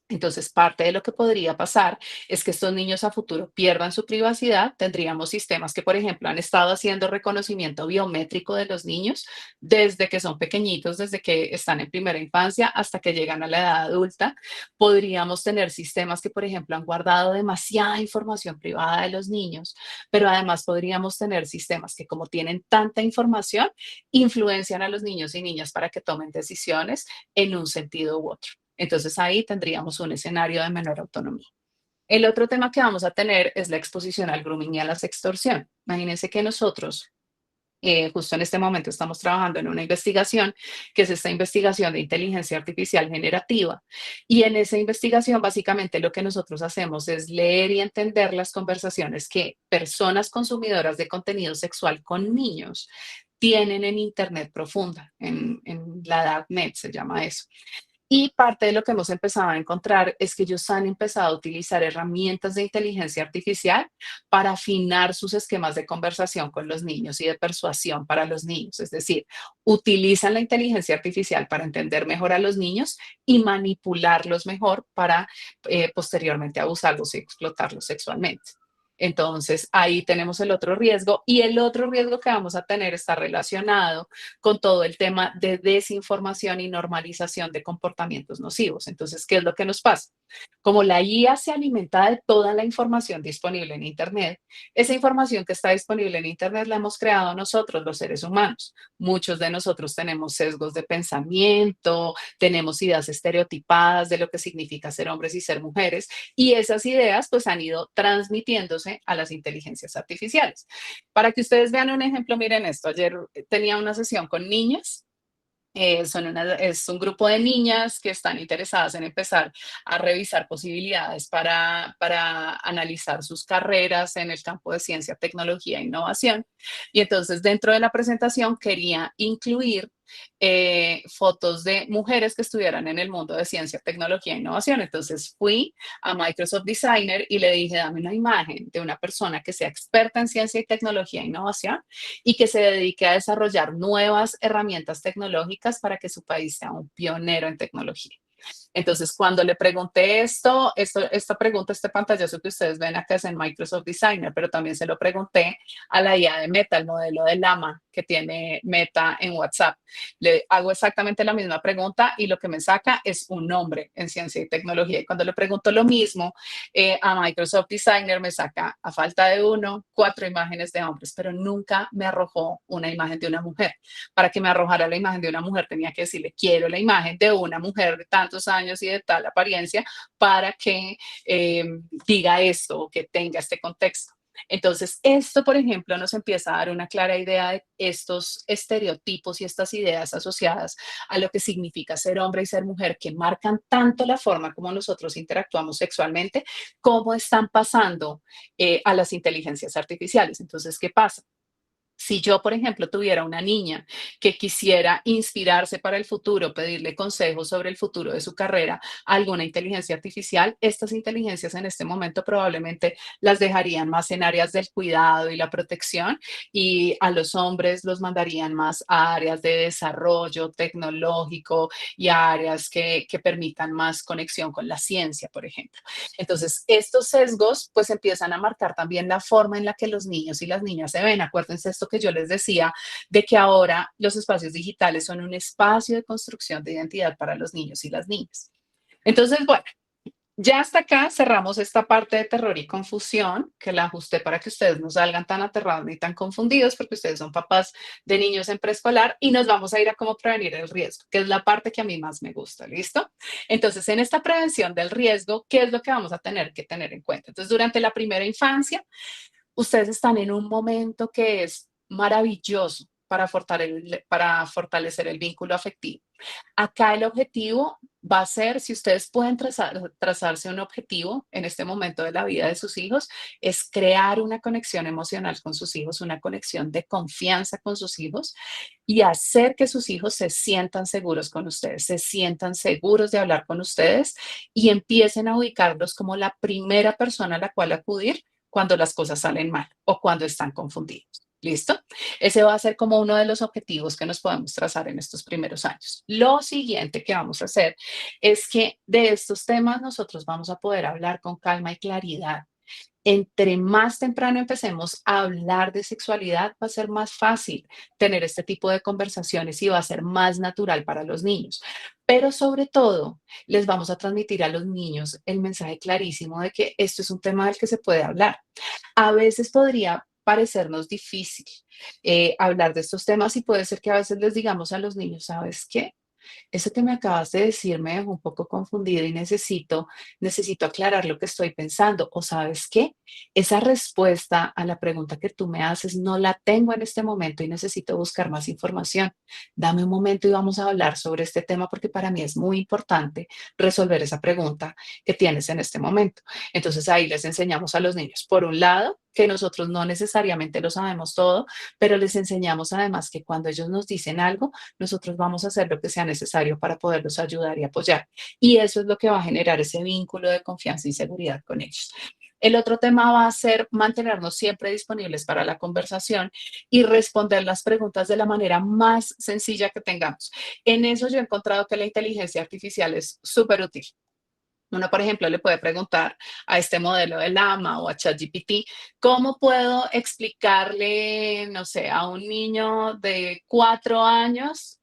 Entonces, parte de lo que podría pasar es que estos niños a futuro pierdan su privacidad. Tendríamos sistemas que, por ejemplo, han estado haciendo reconocimiento biométrico de los niños desde que son pequeñitos, desde que están en primera infancia hasta que llegan a la edad adulta. Podríamos tener sistemas que, por ejemplo, han guardado demasiada información privada de los niños, pero además podríamos tener sistemas que, como tienen tanta información, influencian a los niños y niñas para que tomen decisiones en un sentido u otro. Entonces ahí tendríamos un escenario de menor autonomía. El otro tema que vamos a tener es la exposición al grooming y a la sextorsión. Imagínense que nosotros, justo en este momento, estamos trabajando en una investigación, que es esta investigación de inteligencia artificial generativa. Y en esa investigación, básicamente, lo que nosotros hacemos es leer y entender las conversaciones que personas consumidoras de contenido sexual con niños tienen en Internet profunda, en la Darknet se llama eso. Y parte de lo que hemos empezado a encontrar es que ellos han empezado a utilizar herramientas de inteligencia artificial para afinar sus esquemas de conversación con los niños y de persuasión para los niños. Es decir, utilizan la inteligencia artificial para entender mejor a los niños y manipularlos mejor para posteriormente abusarlos y explotarlos sexualmente. Entonces, ahí tenemos el otro riesgo y el otro riesgo que vamos a tener está relacionado con todo el tema de desinformación y normalización de comportamientos nocivos. Entonces, ¿qué es lo que nos pasa? Como la IA se alimenta de toda la información disponible en Internet, esa información que está disponible en Internet la hemos creado nosotros, los seres humanos. Muchos de nosotros tenemos sesgos de pensamiento, tenemos ideas estereotipadas de lo que significa ser hombres y ser mujeres, y esas ideas pues han ido transmitiéndose a las inteligencias artificiales. Para que ustedes vean un ejemplo, miren esto. Ayer tenía una sesión con niñas. Es un grupo de niñas que están interesadas en empezar a revisar posibilidades para analizar sus carreras en el campo de ciencia, tecnología e innovación. Y entonces dentro de la presentación quería incluir fotos de mujeres que estuvieran en el mundo de ciencia, tecnología e innovación. Entonces fui a Microsoft Designer y le dije, dame una imagen de una persona que sea experta en ciencia y tecnología e innovación y que se dedique a desarrollar nuevas herramientas tecnológicas para que su país sea un pionero en tecnología. Entonces, cuando le pregunté esta pregunta, este pantallazo que ustedes ven acá es en Microsoft Designer, pero también se lo pregunté a la IA de Meta, el modelo de Llama que tiene Meta en WhatsApp. Le hago exactamente la misma pregunta y lo que me saca es un nombre en ciencia y tecnología. Y cuando le pregunto lo mismo a Microsoft Designer, me saca, a falta de uno, 4 imágenes de hombres, pero nunca me arrojó una imagen de una mujer. Para que me arrojara la imagen de una mujer tenía que decirle, quiero la imagen de una mujer de tantos años y de tal apariencia para que diga esto o que tenga este contexto. Entonces, esto, por ejemplo, nos empieza a dar una clara idea de estos estereotipos y estas ideas asociadas a lo que significa ser hombre y ser mujer, que marcan tanto la forma como nosotros interactuamos sexualmente, cómo están pasando a las inteligencias artificiales. Entonces, ¿qué pasa? Si yo, por ejemplo, tuviera una niña que quisiera inspirarse para el futuro, pedirle consejos sobre el futuro de su carrera a alguna inteligencia artificial, estas inteligencias en este momento probablemente las dejarían más en áreas del cuidado y la protección y a los hombres los mandarían más a áreas de desarrollo tecnológico y a áreas que permitan más conexión con la ciencia, por ejemplo. Entonces, estos sesgos pues empiezan a marcar también la forma en la que los niños y las niñas se ven. Acuérdense esto que yo les decía, de que ahora los espacios digitales son un espacio de construcción de identidad para los niños y las niñas. Entonces, bueno, ya hasta acá cerramos esta parte de terror y confusión, que la ajusté para que ustedes no salgan tan aterrados ni tan confundidos, porque ustedes son papás de niños en preescolar y nos vamos a ir a cómo prevenir el riesgo, que es la parte que a mí más me gusta, ¿listo? Entonces, en esta prevención del riesgo, ¿qué es lo que vamos a tener que tener en cuenta? Entonces, durante la primera infancia, ustedes están en un momento que es maravilloso para fortalecer el vínculo afectivo. Acá el objetivo va a ser, si ustedes pueden trazarse un objetivo en este momento de la vida de sus hijos, es crear una conexión emocional con sus hijos, una conexión de confianza con sus hijos y hacer que sus hijos se sientan seguros con ustedes, se sientan seguros de hablar con ustedes y empiecen a ubicarlos como la primera persona a la cual acudir cuando las cosas salen mal o cuando están confundidos. ¿Listo? Ese va a ser como uno de los objetivos que nos podemos trazar en estos primeros años. Lo siguiente que vamos a hacer es que de estos temas nosotros vamos a poder hablar con calma y claridad. Entre más temprano empecemos a hablar de sexualidad, va a ser más fácil tener este tipo de conversaciones y va a ser más natural para los niños. Pero sobre todo, les vamos a transmitir a los niños el mensaje clarísimo de que esto es un tema del que se puede hablar. A veces podría parecernos difícil hablar de estos temas y puede ser que a veces les digamos a los niños, ¿sabes qué? Eso que me acabas de decir me dejó un poco confundida y necesito aclarar lo que estoy pensando. O sabes qué, esa respuesta a la pregunta que tú me haces no la tengo en este momento y necesito buscar más información. Dame un momento y vamos a hablar sobre este tema porque para mí es muy importante resolver esa pregunta que tienes en este momento. Entonces ahí les enseñamos a los niños, por un lado, que nosotros no necesariamente lo sabemos todo, pero les enseñamos además que cuando ellos nos dicen algo, nosotros vamos a hacer lo que sea necesario para poderlos ayudar y apoyar. Y eso es lo que va a generar ese vínculo de confianza y seguridad con ellos. El otro tema va a ser mantenernos siempre disponibles para la conversación y responder las preguntas de la manera más sencilla que tengamos. En eso yo he encontrado que la inteligencia artificial es súper útil. Uno, por ejemplo, le puede preguntar a este modelo de Llama o a ChatGPT, ¿cómo puedo explicarle, no sé, a un niño de 4 años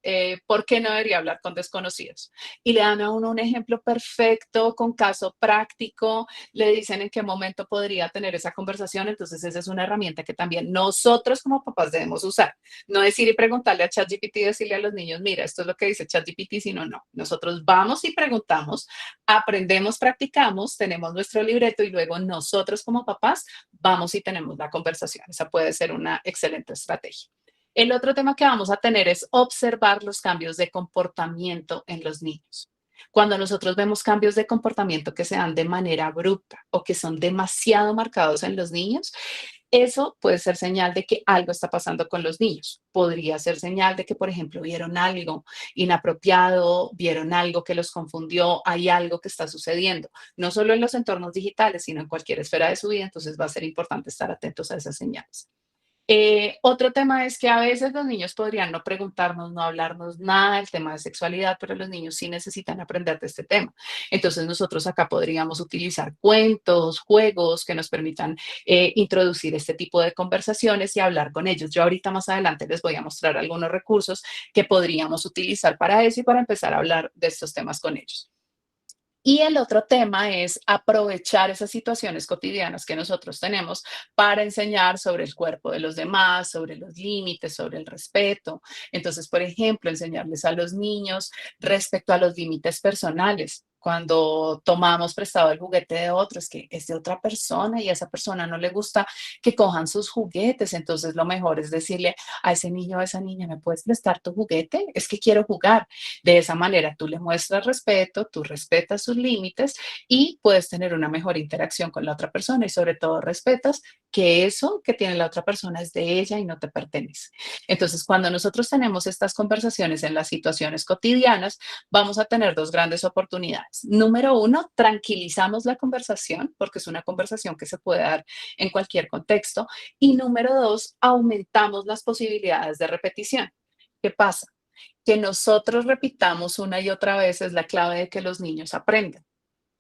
por qué no debería hablar con desconocidos? Y le dan a uno un ejemplo perfecto, con caso práctico, le dicen en qué momento podría tener esa conversación. Entonces, esa es una herramienta que también nosotros como papás debemos usar. No decir y preguntarle a ChatGPT y decirle a los niños, mira, esto es lo que dice ChatGPT, sino no. Nosotros vamos y preguntamos, aprendemos, practicamos, tenemos nuestro libreto y luego nosotros como papás vamos y tenemos la conversación. Esa puede ser una excelente estrategia. El otro tema que vamos a tener es observar los cambios de comportamiento en los niños. Cuando nosotros vemos cambios de comportamiento que se dan de manera abrupta o que son demasiado marcados en los niños, eso puede ser señal de que algo está pasando con los niños. Podría ser señal de que, por ejemplo, vieron algo inapropiado, vieron algo que los confundió, hay algo que está sucediendo, no solo en los entornos digitales, sino en cualquier esfera de su vida. Entonces va a ser importante estar atentos a esas señales. Otro tema es que a veces los niños podrían no preguntarnos, no hablarnos nada del tema de sexualidad, pero los niños sí necesitan aprender de este tema. Entonces nosotros acá podríamos utilizar cuentos, juegos que nos permitan introducir este tipo de conversaciones y hablar con ellos. Yo ahorita más adelante les voy a mostrar algunos recursos que podríamos utilizar para eso y para empezar a hablar de estos temas con ellos. Y el otro tema es aprovechar esas situaciones cotidianas que nosotros tenemos para enseñar sobre el cuerpo de los demás, sobre los límites, sobre el respeto. Entonces, por ejemplo, enseñarles a los niños respecto a los límites personales. Cuando tomamos prestado el juguete de otro, es que es de otra persona y a esa persona no le gusta que cojan sus juguetes. Entonces, lo mejor es decirle a ese niño o a esa niña, ¿me puedes prestar tu juguete? Es que quiero jugar. De esa manera tú le muestras respeto, tú respetas sus límites y puedes tener una mejor interacción con la otra persona y sobre todo respetas que eso que tiene la otra persona es de ella y no te pertenece. Entonces, cuando nosotros tenemos estas conversaciones en las situaciones cotidianas, vamos a tener dos grandes oportunidades. Número uno, tranquilizamos la conversación porque es una conversación que se puede dar en cualquier contexto. Y número dos, aumentamos las posibilidades de repetición. ¿Qué pasa? Que nosotros repitamos una y otra vez es la clave de que los niños aprendan.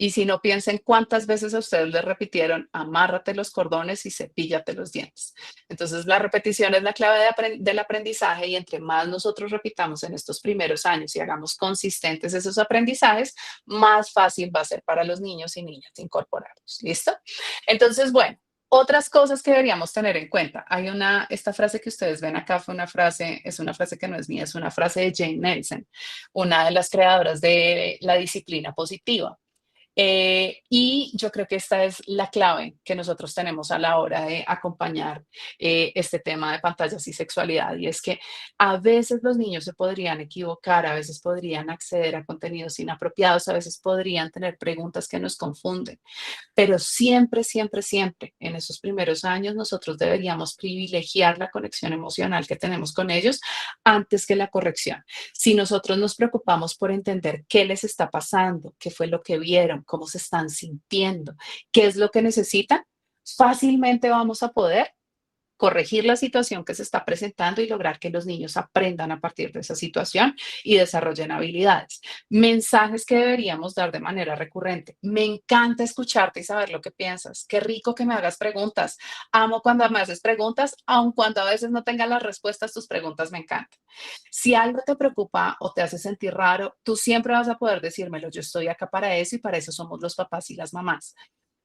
Y si no, piensen cuántas veces a ustedes les repitieron, amárrate los cordones y cepíllate los dientes. Entonces, la repetición es la clave del aprendizaje y entre más nosotros repitamos en estos primeros años y hagamos consistentes esos aprendizajes, más fácil va a ser para los niños y niñas incorporarlos. ¿Listo? Entonces, bueno, otras cosas que deberíamos tener en cuenta. Esta frase que ustedes ven acá es una frase que no es mía, es una frase de Jane Nelson, una de las creadoras de la disciplina positiva. Y yo creo que esta es la clave que nosotros tenemos a la hora de acompañar este tema de pantallas y sexualidad. Y es que a veces los niños se podrían equivocar, a veces podrían acceder a contenidos inapropiados, a veces podrían tener preguntas que nos confunden. Pero siempre, siempre, siempre en esos primeros años nosotros deberíamos privilegiar la conexión emocional que tenemos con ellos antes que la corrección. Si nosotros nos preocupamos por entender qué les está pasando, qué fue lo que vieron, cómo se están sintiendo, qué es lo que necesitan, fácilmente vamos a poder corregir la situación que se está presentando y lograr que los niños aprendan a partir de esa situación y desarrollen habilidades. Mensajes que deberíamos dar de manera recurrente. Me encanta escucharte y saber lo que piensas. Qué rico que me hagas preguntas. Amo cuando me haces preguntas, aun cuando a veces no tengan las respuestas, tus preguntas me encantan. Si algo te preocupa o te hace sentir raro, tú siempre vas a poder decírmelo. Yo estoy acá para eso y para eso somos los papás y las mamás.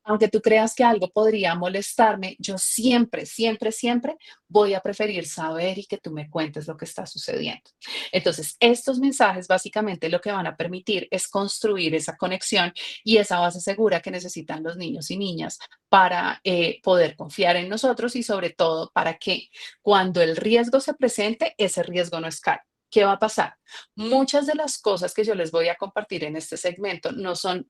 Aunque tú creas que algo podría molestarme, yo siempre, siempre, siempre voy a preferir saber y que tú me cuentes lo que está sucediendo. Entonces, estos mensajes básicamente lo que van a permitir es construir esa conexión y esa base segura que necesitan los niños y niñas para poder confiar en nosotros y sobre todo para que cuando el riesgo se presente, ese riesgo no escale. ¿Qué va a pasar? Muchas de las cosas que yo les voy a compartir en este segmento no son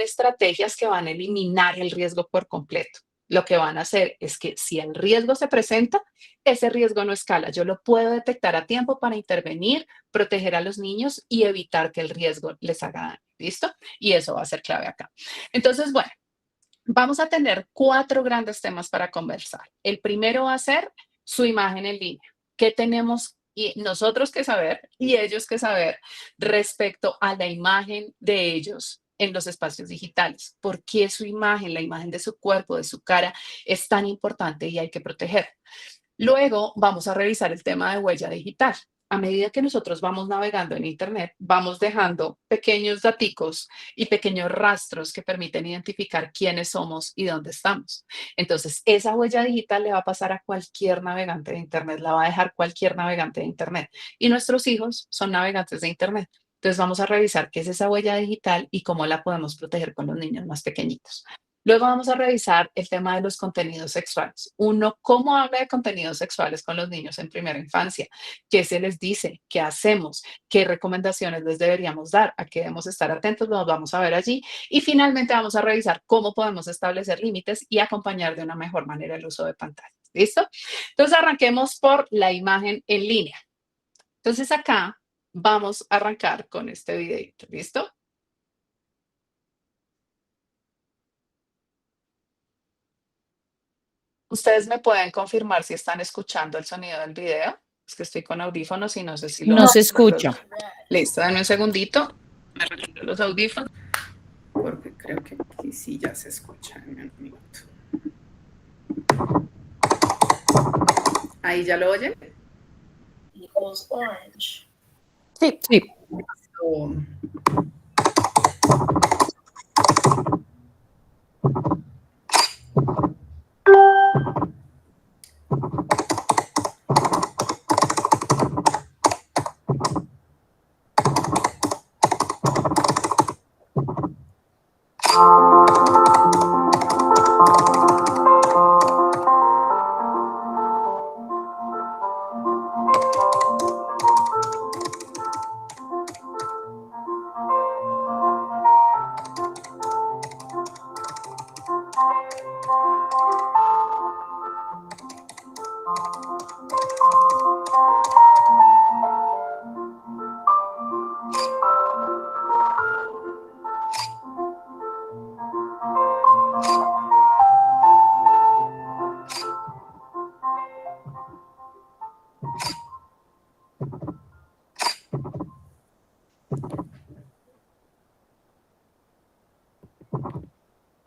estrategias que van a eliminar el riesgo por completo. Lo que van a hacer es que si el riesgo se presenta, ese riesgo no escala. Yo lo puedo detectar a tiempo para intervenir, proteger a los niños y evitar que el riesgo les haga daño. ¿Listo? Y eso va a ser clave acá. Entonces, bueno, vamos a tener 4 grandes temas para conversar. El primero va a ser su imagen en línea. ¿Qué tenemos y nosotros que saber y ellos que saber respecto a la imagen de ellos en los espacios digitales? ¿Por qué su imagen, la imagen de su cuerpo, de su cara, es tan importante y hay que proteger? Luego vamos a revisar el tema de huella digital. A medida que nosotros vamos navegando en Internet, vamos dejando pequeños daticos y pequeños rastros que permiten identificar quiénes somos y dónde estamos. Entonces, esa huella digital le va a pasar a cualquier navegante de Internet, la va a dejar cualquier navegante de Internet. Y nuestros hijos son navegantes de Internet. Entonces, vamos a revisar qué es esa huella digital y cómo la podemos proteger con los niños más pequeñitos. Luego vamos a revisar el tema de los contenidos sexuales. Uno, ¿cómo habla de contenidos sexuales con los niños en primera infancia? ¿Qué se les dice? ¿Qué hacemos? ¿Qué recomendaciones les deberíamos dar? ¿A qué debemos estar atentos? Los vamos a ver allí. Y finalmente vamos a revisar cómo podemos establecer límites y acompañar de una mejor manera el uso de pantallas. ¿Listo? Entonces arranquemos por la imagen en línea. Entonces acá vamos a arrancar con este videito. ¿Listo? Ustedes me pueden confirmar si están escuchando el sonido del video. Es que estoy con audífonos y no sé si No lo se escucha. reproduzco. Listo, denme un segundito. Me retiro los audífonos. Porque creo que aquí sí ya se escucha. Denme un minuto. Ahí ya lo oyen. Sí, sí. Oh,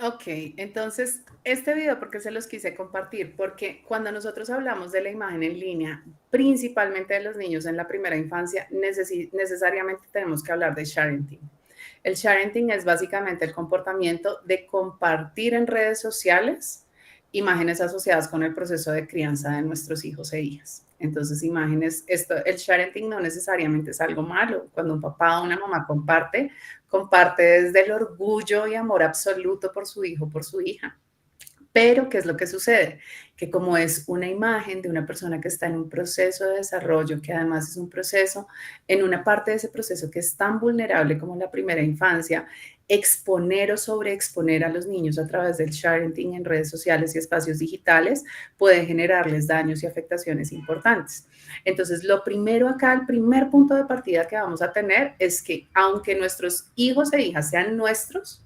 ok, entonces este video, ¿por qué se los quise compartir? Porque cuando nosotros hablamos de la imagen en línea, principalmente de los niños en la primera infancia, necesariamente tenemos que hablar de sharing. El sharing es básicamente el comportamiento de compartir en redes sociales imágenes asociadas con el proceso de crianza de nuestros hijos e hijas. Entonces, imágenes, el sharing no necesariamente es algo malo. Cuando un papá o una mamá comparte comparte desde el orgullo y amor absoluto por su hijo, por su hija. Pero, ¿qué es lo que sucede? Que como es una imagen de una persona que está en un proceso de desarrollo, que además es un proceso, en una parte de ese proceso que es tan vulnerable como la primera infancia, exponer o sobreexponer a los niños a través del sharing en redes sociales y espacios digitales puede generarles daños y afectaciones importantes. Entonces, lo primero acá, el primer punto de partida que vamos a tener es que aunque nuestros hijos e hijas sean nuestros,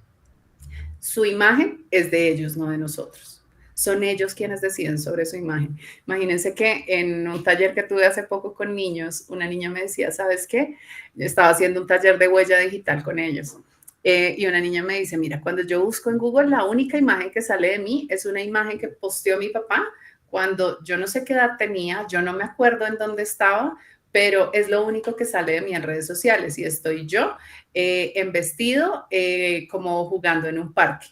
su imagen es de ellos, no de nosotros. Son ellos quienes deciden sobre su imagen. Imagínense que en un taller que tuve hace poco con niños, una niña me decía, ¿sabes qué? Yo estaba haciendo un taller de huella digital con ellos. Y una niña me dice, mira, cuando yo busco en Google, la única imagen que sale de mí es una imagen que posteó mi papá cuando yo no sé qué edad tenía, yo no me acuerdo en dónde estaba, pero es lo único que sale de mí en redes sociales y estoy yo en vestido como jugando en un parque.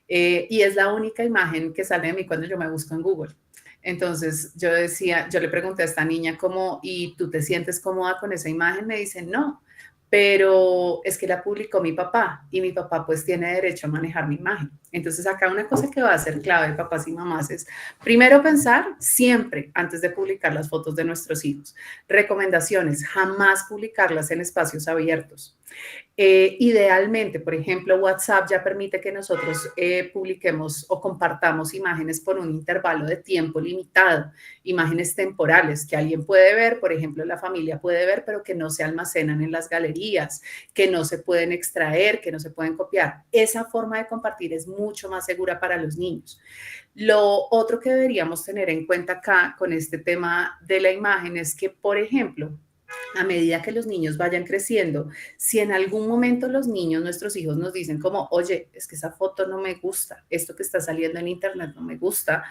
Y es la única imagen que sale de mí cuando yo me busco en Google. Entonces yo decía, yo le pregunté a esta niña cómo, ¿y tú te sientes cómoda con esa imagen? Me dice, no, pero es que la publicó mi papá y mi papá pues tiene derecho a manejar mi imagen. Entonces acá una cosa que va a ser clave, papás y mamás, es primero pensar siempre antes de publicar las fotos de nuestros hijos. Recomendaciones, jamás publicarlas en espacios abiertos. Idealmente, por ejemplo, WhatsApp ya permite que nosotros publiquemos o compartamos imágenes por un intervalo de tiempo limitado, imágenes temporales que alguien puede ver, por ejemplo, la familia puede ver, pero que no se almacenan en las galerías, que no se pueden extraer, que no se pueden copiar. Esa forma de compartir es mucho más segura para los niños. Lo otro que deberíamos tener en cuenta acá con este tema de la imagen es que, por ejemplo, a medida que los niños vayan creciendo, si en algún momento los niños, nuestros hijos nos dicen como, oye, es que esa foto no me gusta, esto que está saliendo en internet no me gusta,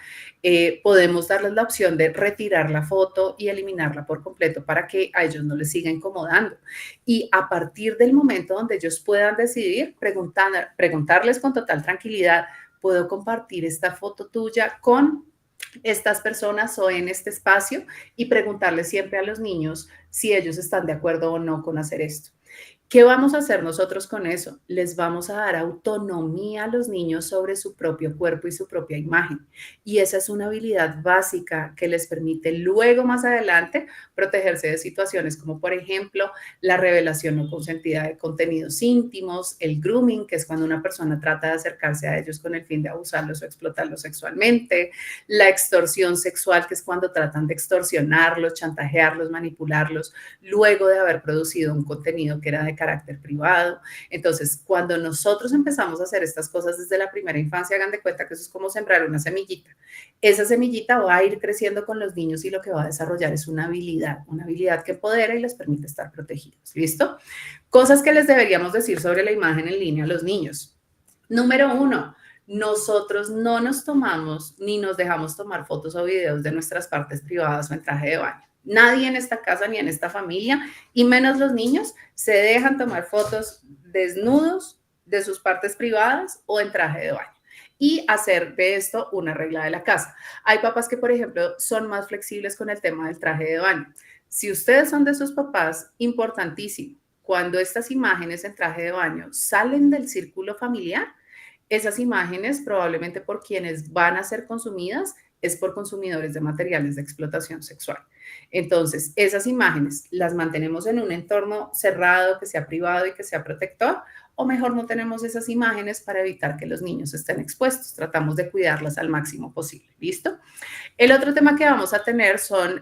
podemos darles la opción de retirar la foto y eliminarla por completo para que a ellos no les siga incomodando. Y a partir del momento donde ellos puedan decidir, preguntarles con total tranquilidad, ¿puedo compartir esta foto tuya con estas personas o en este espacio? Y preguntarles siempre a los niños si ellos están de acuerdo o no con hacer esto. ¿Qué vamos a hacer nosotros con eso? Les vamos a dar autonomía a los niños sobre su propio cuerpo y su propia imagen. Y esa es una habilidad básica que les permite luego, más adelante, protegerse de situaciones como, por ejemplo, la revelación no consentida de contenidos íntimos, el grooming, que es cuando una persona trata de acercarse a ellos con el fin de abusarlos o explotarlos sexualmente, la extorsión sexual, que es cuando tratan de extorsionarlos, chantajearlos, manipularlos, luego de haber producido un contenido que era de carácter privado. Entonces, cuando nosotros empezamos a hacer estas cosas desde la primera infancia, hagan de cuenta que eso es como sembrar una semillita. Esa semillita va a ir creciendo con los niños y lo que va a desarrollar es una habilidad que empodera y les permite estar protegidos. ¿Listo? Cosas que les deberíamos decir sobre la imagen en línea a los niños. Número 1, nosotros no nos tomamos ni nos dejamos tomar fotos o videos de nuestras partes privadas o en traje de baño. Nadie en esta casa ni en esta familia, y menos los niños, se dejan tomar fotos desnudos de sus partes privadas o en traje de baño. Y hacer de esto una regla de la casa. Hay papás que, por ejemplo, son más flexibles con el tema del traje de baño. Si ustedes son de sus papás, importantísimo, cuando estas imágenes en traje de baño salen del círculo familiar, esas imágenes probablemente por quienes van a ser consumidas es por consumidores de materiales de explotación sexual. Entonces, esas imágenes las mantenemos en un entorno cerrado, que sea privado y que sea protector, o mejor no tenemos esas imágenes para evitar que los niños estén expuestos. Tratamos de cuidarlas al máximo posible. ¿Listo? El otro tema que vamos a tener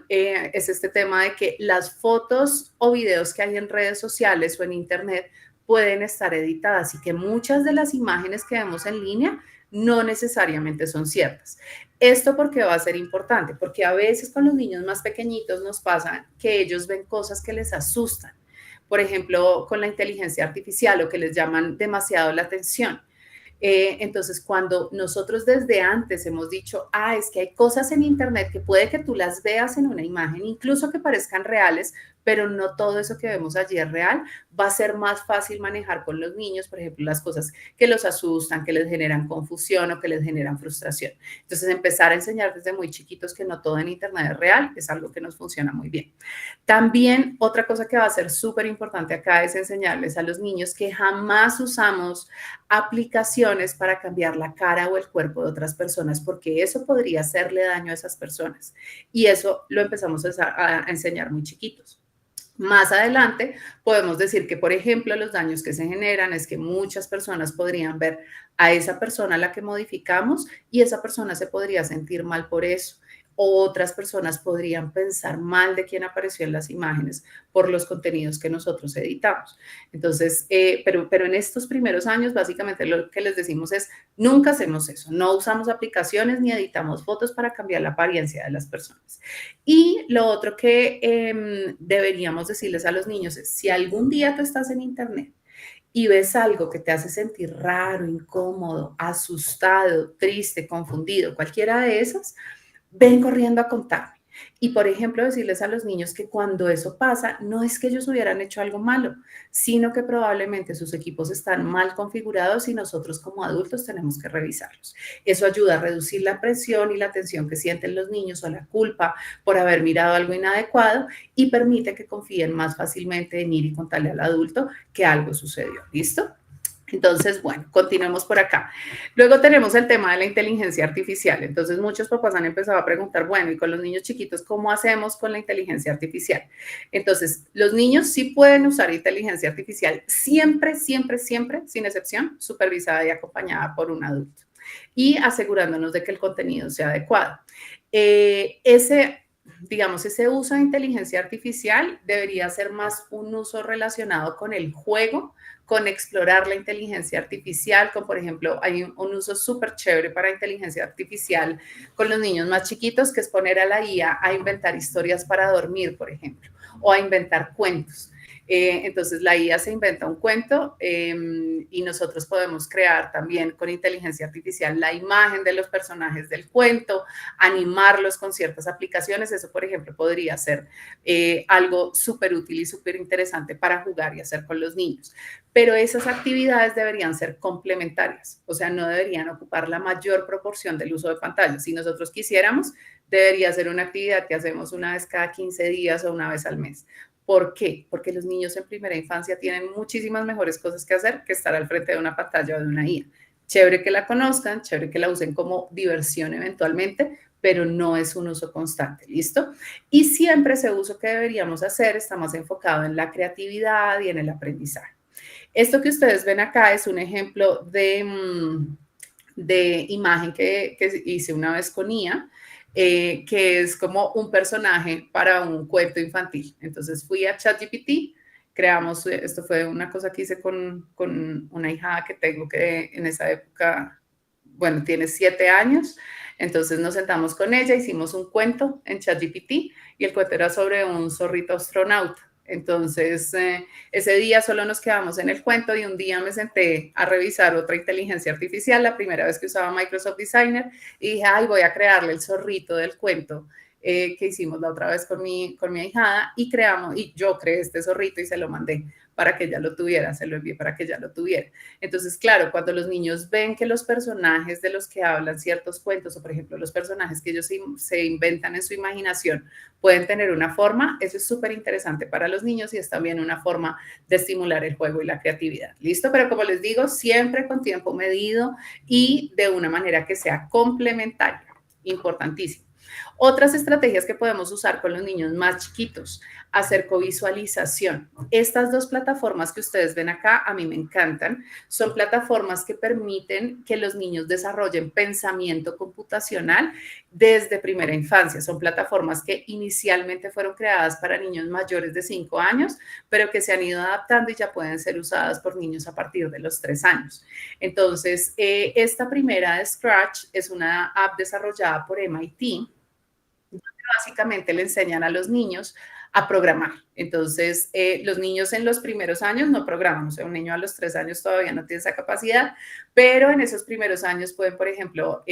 es este tema de que las fotos o videos que hay en redes sociales o en internet pueden estar editadas y que muchas de las imágenes que vemos en línea no necesariamente son ciertas. ¿Esto por qué va a ser importante? Porque a veces con los niños más pequeñitos nos pasa que ellos ven cosas que les asustan. Por ejemplo, con la inteligencia artificial o que les llaman demasiado la atención. Entonces, cuando nosotros desde antes hemos dicho, es que hay cosas en internet que puede que tú las veas en una imagen, incluso que parezcan reales, pero no todo eso que vemos allí es real. Va a ser más fácil manejar con los niños, por ejemplo, las cosas que los asustan, que les generan confusión o que les generan frustración. Entonces, empezar a enseñar desde muy chiquitos que no todo en Internet es real es algo que nos funciona muy bien. También otra cosa que va a ser súper importante acá es enseñarles a los niños que jamás usamos aplicaciones para cambiar la cara o el cuerpo de otras personas, porque eso podría hacerle daño a esas personas. Y eso lo empezamos a enseñar muy chiquitos. Más adelante podemos decir que, por ejemplo, los daños que se generan es que muchas personas podrían ver a esa persona a la que modificamos y esa persona se podría sentir mal por eso. Otras personas podrían pensar mal de quien apareció en las imágenes por los contenidos que nosotros editamos. Entonces, pero en estos primeros años, básicamente lo que les decimos es, nunca hacemos eso, no usamos aplicaciones ni editamos fotos para cambiar la apariencia de las personas. Y lo otro que deberíamos decirles a los niños es, si algún día tú estás en Internet y ves algo que te hace sentir raro, incómodo, asustado, triste, confundido, cualquiera de esas, ven corriendo a contarme. Y, por ejemplo, decirles a los niños que cuando eso pasa, no es que ellos hubieran hecho algo malo, sino que probablemente sus equipos están mal configurados y nosotros como adultos tenemos que revisarlos. Eso ayuda a reducir la presión y la tensión que sienten los niños o la culpa por haber mirado algo inadecuado y permite que confíen más fácilmente en ir y contarle al adulto que algo sucedió. ¿Listo? Entonces, bueno, continuemos por acá. Luego tenemos el tema de la inteligencia artificial. Entonces, muchos papás han empezado a preguntar, bueno, y con los niños chiquitos, ¿cómo hacemos con la inteligencia artificial? Entonces, los niños sí pueden usar inteligencia artificial siempre, siempre, siempre, sin excepción, supervisada y acompañada por un adulto. Y asegurándonos de que el contenido sea adecuado. Ese uso de inteligencia artificial debería ser más un uso relacionado con el juego, con explorar la inteligencia artificial, con, por ejemplo, hay un uso súper chévere para inteligencia artificial con los niños más chiquitos, que es poner a la IA a inventar historias para dormir, por ejemplo, o a inventar cuentos. Entonces, la IA se inventa un cuento y nosotros podemos crear también con inteligencia artificial la imagen de los personajes del cuento, animarlos con ciertas aplicaciones. Eso, por ejemplo, podría ser algo súper útil y súper interesante para jugar y hacer con los niños. Pero esas actividades deberían ser complementarias, o sea, no deberían ocupar la mayor proporción del uso de pantalla. Si nosotros quisiéramos, debería ser una actividad que hacemos una vez cada 15 días o una vez al mes. ¿Por qué? Porque los niños en primera infancia tienen muchísimas mejores cosas que hacer que estar al frente de una pantalla o de una IA. Chévere que la conozcan, chévere que la usen como diversión eventualmente, pero no es un uso constante, ¿listo? Y siempre ese uso que deberíamos hacer está más enfocado en la creatividad y en el aprendizaje. Esto que ustedes ven acá es un ejemplo de imagen que hice una vez con IA, que es como un personaje para un cuento infantil. Entonces fui a ChatGPT, creamos, esto fue una cosa que hice con una hijada que tengo que en esa época, bueno, tiene 7 años, entonces nos sentamos con ella, hicimos un cuento en ChatGPT y el cuento era sobre un zorrito astronauta. Entonces, ese día solo nos quedamos en el cuento y un día me senté a revisar otra inteligencia artificial, la primera vez que usaba Microsoft Designer, y dije, ay, voy a crearle el zorrito del cuento que hicimos la otra vez con mi ahijada y yo creé este zorrito y se lo mandé para que ella lo tuviera, se lo envié para que ella lo tuviera. Entonces, claro, cuando los niños ven que los personajes de los que hablan ciertos cuentos, o por ejemplo, los personajes que ellos se inventan en su imaginación, pueden tener una forma, eso es súper interesante para los niños y es también una forma de estimular el juego y la creatividad. ¿Listo? Pero como les digo, siempre con tiempo medido y de una manera que sea complementaria. Importantísimo. Otras estrategias que podemos usar con los niños más chiquitos, hacer covisualización. Estas dos plataformas que ustedes ven acá, a mí me encantan. Son plataformas que permiten que los niños desarrollen pensamiento computacional desde primera infancia. Son plataformas que inicialmente fueron creadas para niños mayores de 5 años, pero que se han ido adaptando y ya pueden ser usadas por niños a partir de los 3 años. Entonces, esta primera de Scratch es una app desarrollada por MIT, básicamente le enseñan a los niños a programar. Entonces, los niños en los primeros años no programan, o sea, un niño a los 3 años todavía no tiene esa capacidad, pero en esos primeros años pueden, por ejemplo,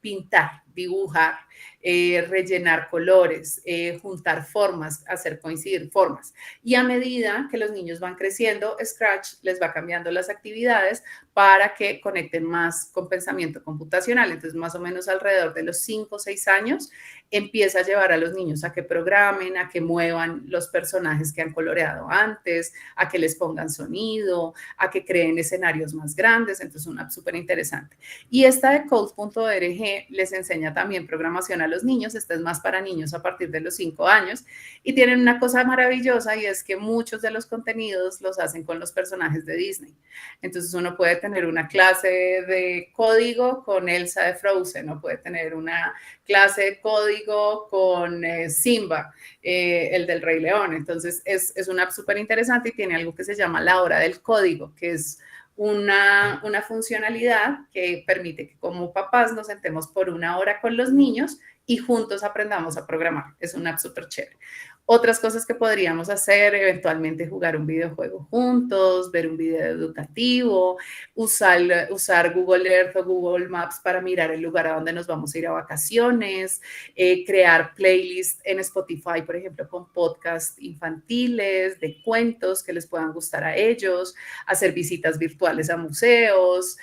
pintar. dibujar, rellenar colores, juntar formas, hacer coincidir formas. Y a medida que los niños van creciendo, Scratch les va cambiando las actividades para que conecten más con pensamiento computacional. Entonces, más o menos alrededor de los 5 o 6 años, empieza a llevar a los niños a que programen, a que muevan los personajes que han coloreado antes, a que les pongan sonido, a que creen escenarios más grandes. Entonces, una súper interesante. Y esta de Codes.org les enseña también programación a los niños. Esta es más para niños a partir de los 5 años. Y tienen una cosa maravillosa y es que muchos de los contenidos los hacen con los personajes de Disney. Entonces, uno puede tener una clase de código con Elsa de Frozen, o puede tener una clase de código con Simba, el del Rey León. Entonces, es una app súper interesante y tiene algo que se llama la hora del código, que es una funcionalidad que permite que como papás nos sentemos por 1 hora con los niños y juntos aprendamos a programar. Es una app súper chévere. Otras cosas que podríamos hacer, eventualmente jugar un videojuego juntos, ver un video educativo, usar Google Earth o Google Maps para mirar el lugar a donde nos vamos a ir a vacaciones, crear playlists en Spotify, por ejemplo, con podcasts infantiles, de cuentos que les puedan gustar a ellos, hacer visitas virtuales a museos,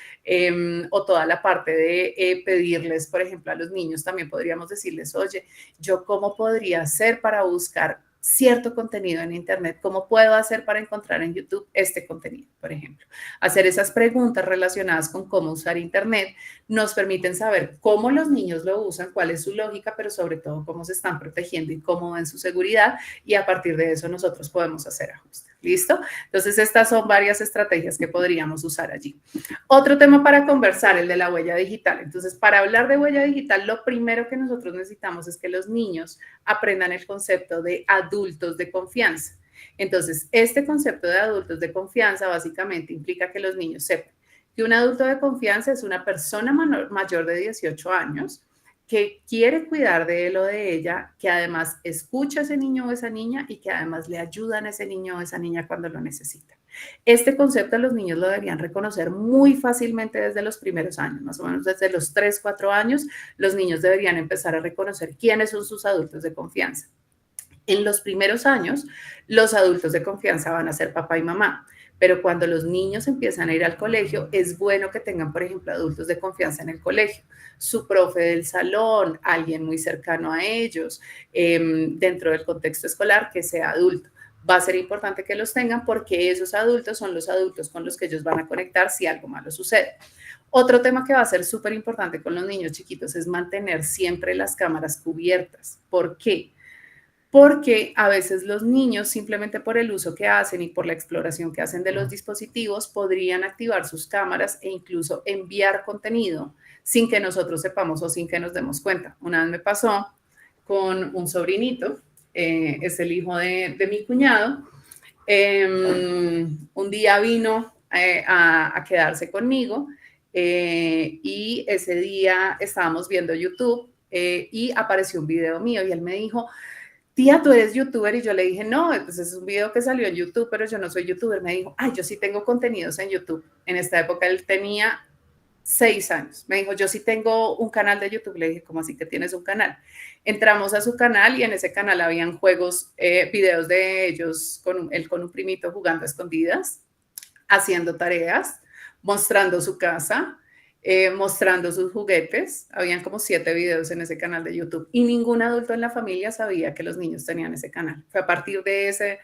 o toda la parte de pedirles, por ejemplo, a los niños también podríamos decirles, oye, ¿yo cómo podría hacer para buscar cierto contenido en Internet? ¿Cómo puedo hacer para encontrar en YouTube este contenido, por ejemplo? Hacer esas preguntas relacionadas con cómo usar Internet nos permiten saber cómo los niños lo usan, cuál es su lógica, pero sobre todo cómo se están protegiendo y cómo ven su seguridad, y a partir de eso nosotros podemos hacer ajustes. ¿Listo? Entonces, estas son varias estrategias que podríamos usar allí. Otro tema para conversar, el de la huella digital. Entonces, para hablar de huella digital, lo primero que nosotros necesitamos es que los niños aprendan el concepto de adultos de confianza. Entonces, este concepto de adultos de confianza básicamente implica que los niños sepan que un adulto de confianza es una persona mayor de 18 años que quiere cuidar de él o de ella, que además escucha a ese niño o esa niña y que además le ayudan a ese niño o esa niña cuando lo necesita. Este concepto los niños lo deberían reconocer muy fácilmente desde los primeros años, más o menos desde los 3, 4 años, los niños deberían empezar a reconocer quiénes son sus adultos de confianza. En los primeros años, los adultos de confianza van a ser papá y mamá, pero cuando los niños empiezan a ir al colegio, es bueno que tengan, por ejemplo, adultos de confianza en el colegio, su profe del salón, alguien muy cercano a ellos, dentro del contexto escolar que sea adulto. Va a ser importante que los tengan porque esos adultos son los adultos con los que ellos van a conectar si algo malo sucede. Otro tema que va a ser súper importante con los niños chiquitos es mantener siempre las cámaras cubiertas. ¿Por qué? Porque a veces los niños, simplemente por el uso que hacen y por la exploración que hacen de los dispositivos, podrían activar sus cámaras e incluso enviar contenido sin que nosotros sepamos o sin que nos demos cuenta. Una vez me pasó con un sobrinito, es el hijo de mi cuñado. Un día vino a quedarse conmigo y ese día estábamos viendo YouTube y apareció un video mío y él me dijo, tía, ¿tú eres youtuber? Y yo le dije, no, pues es un video que salió en YouTube, pero yo no soy youtuber. Me dijo, ay, yo sí tengo contenidos en YouTube. En esta época él tenía 6 años. Me dijo, yo sí tengo un canal de YouTube. Le dije, ¿cómo así que tienes un canal? Entramos a su canal y en ese canal habían juegos, videos de ellos, él con un primito jugando a escondidas, haciendo tareas, mostrando su casa, mostrando sus juguetes. Habían como 7 videos en ese canal de YouTube y ningún adulto en la familia sabía que los niños tenían ese canal. Fue a partir de ese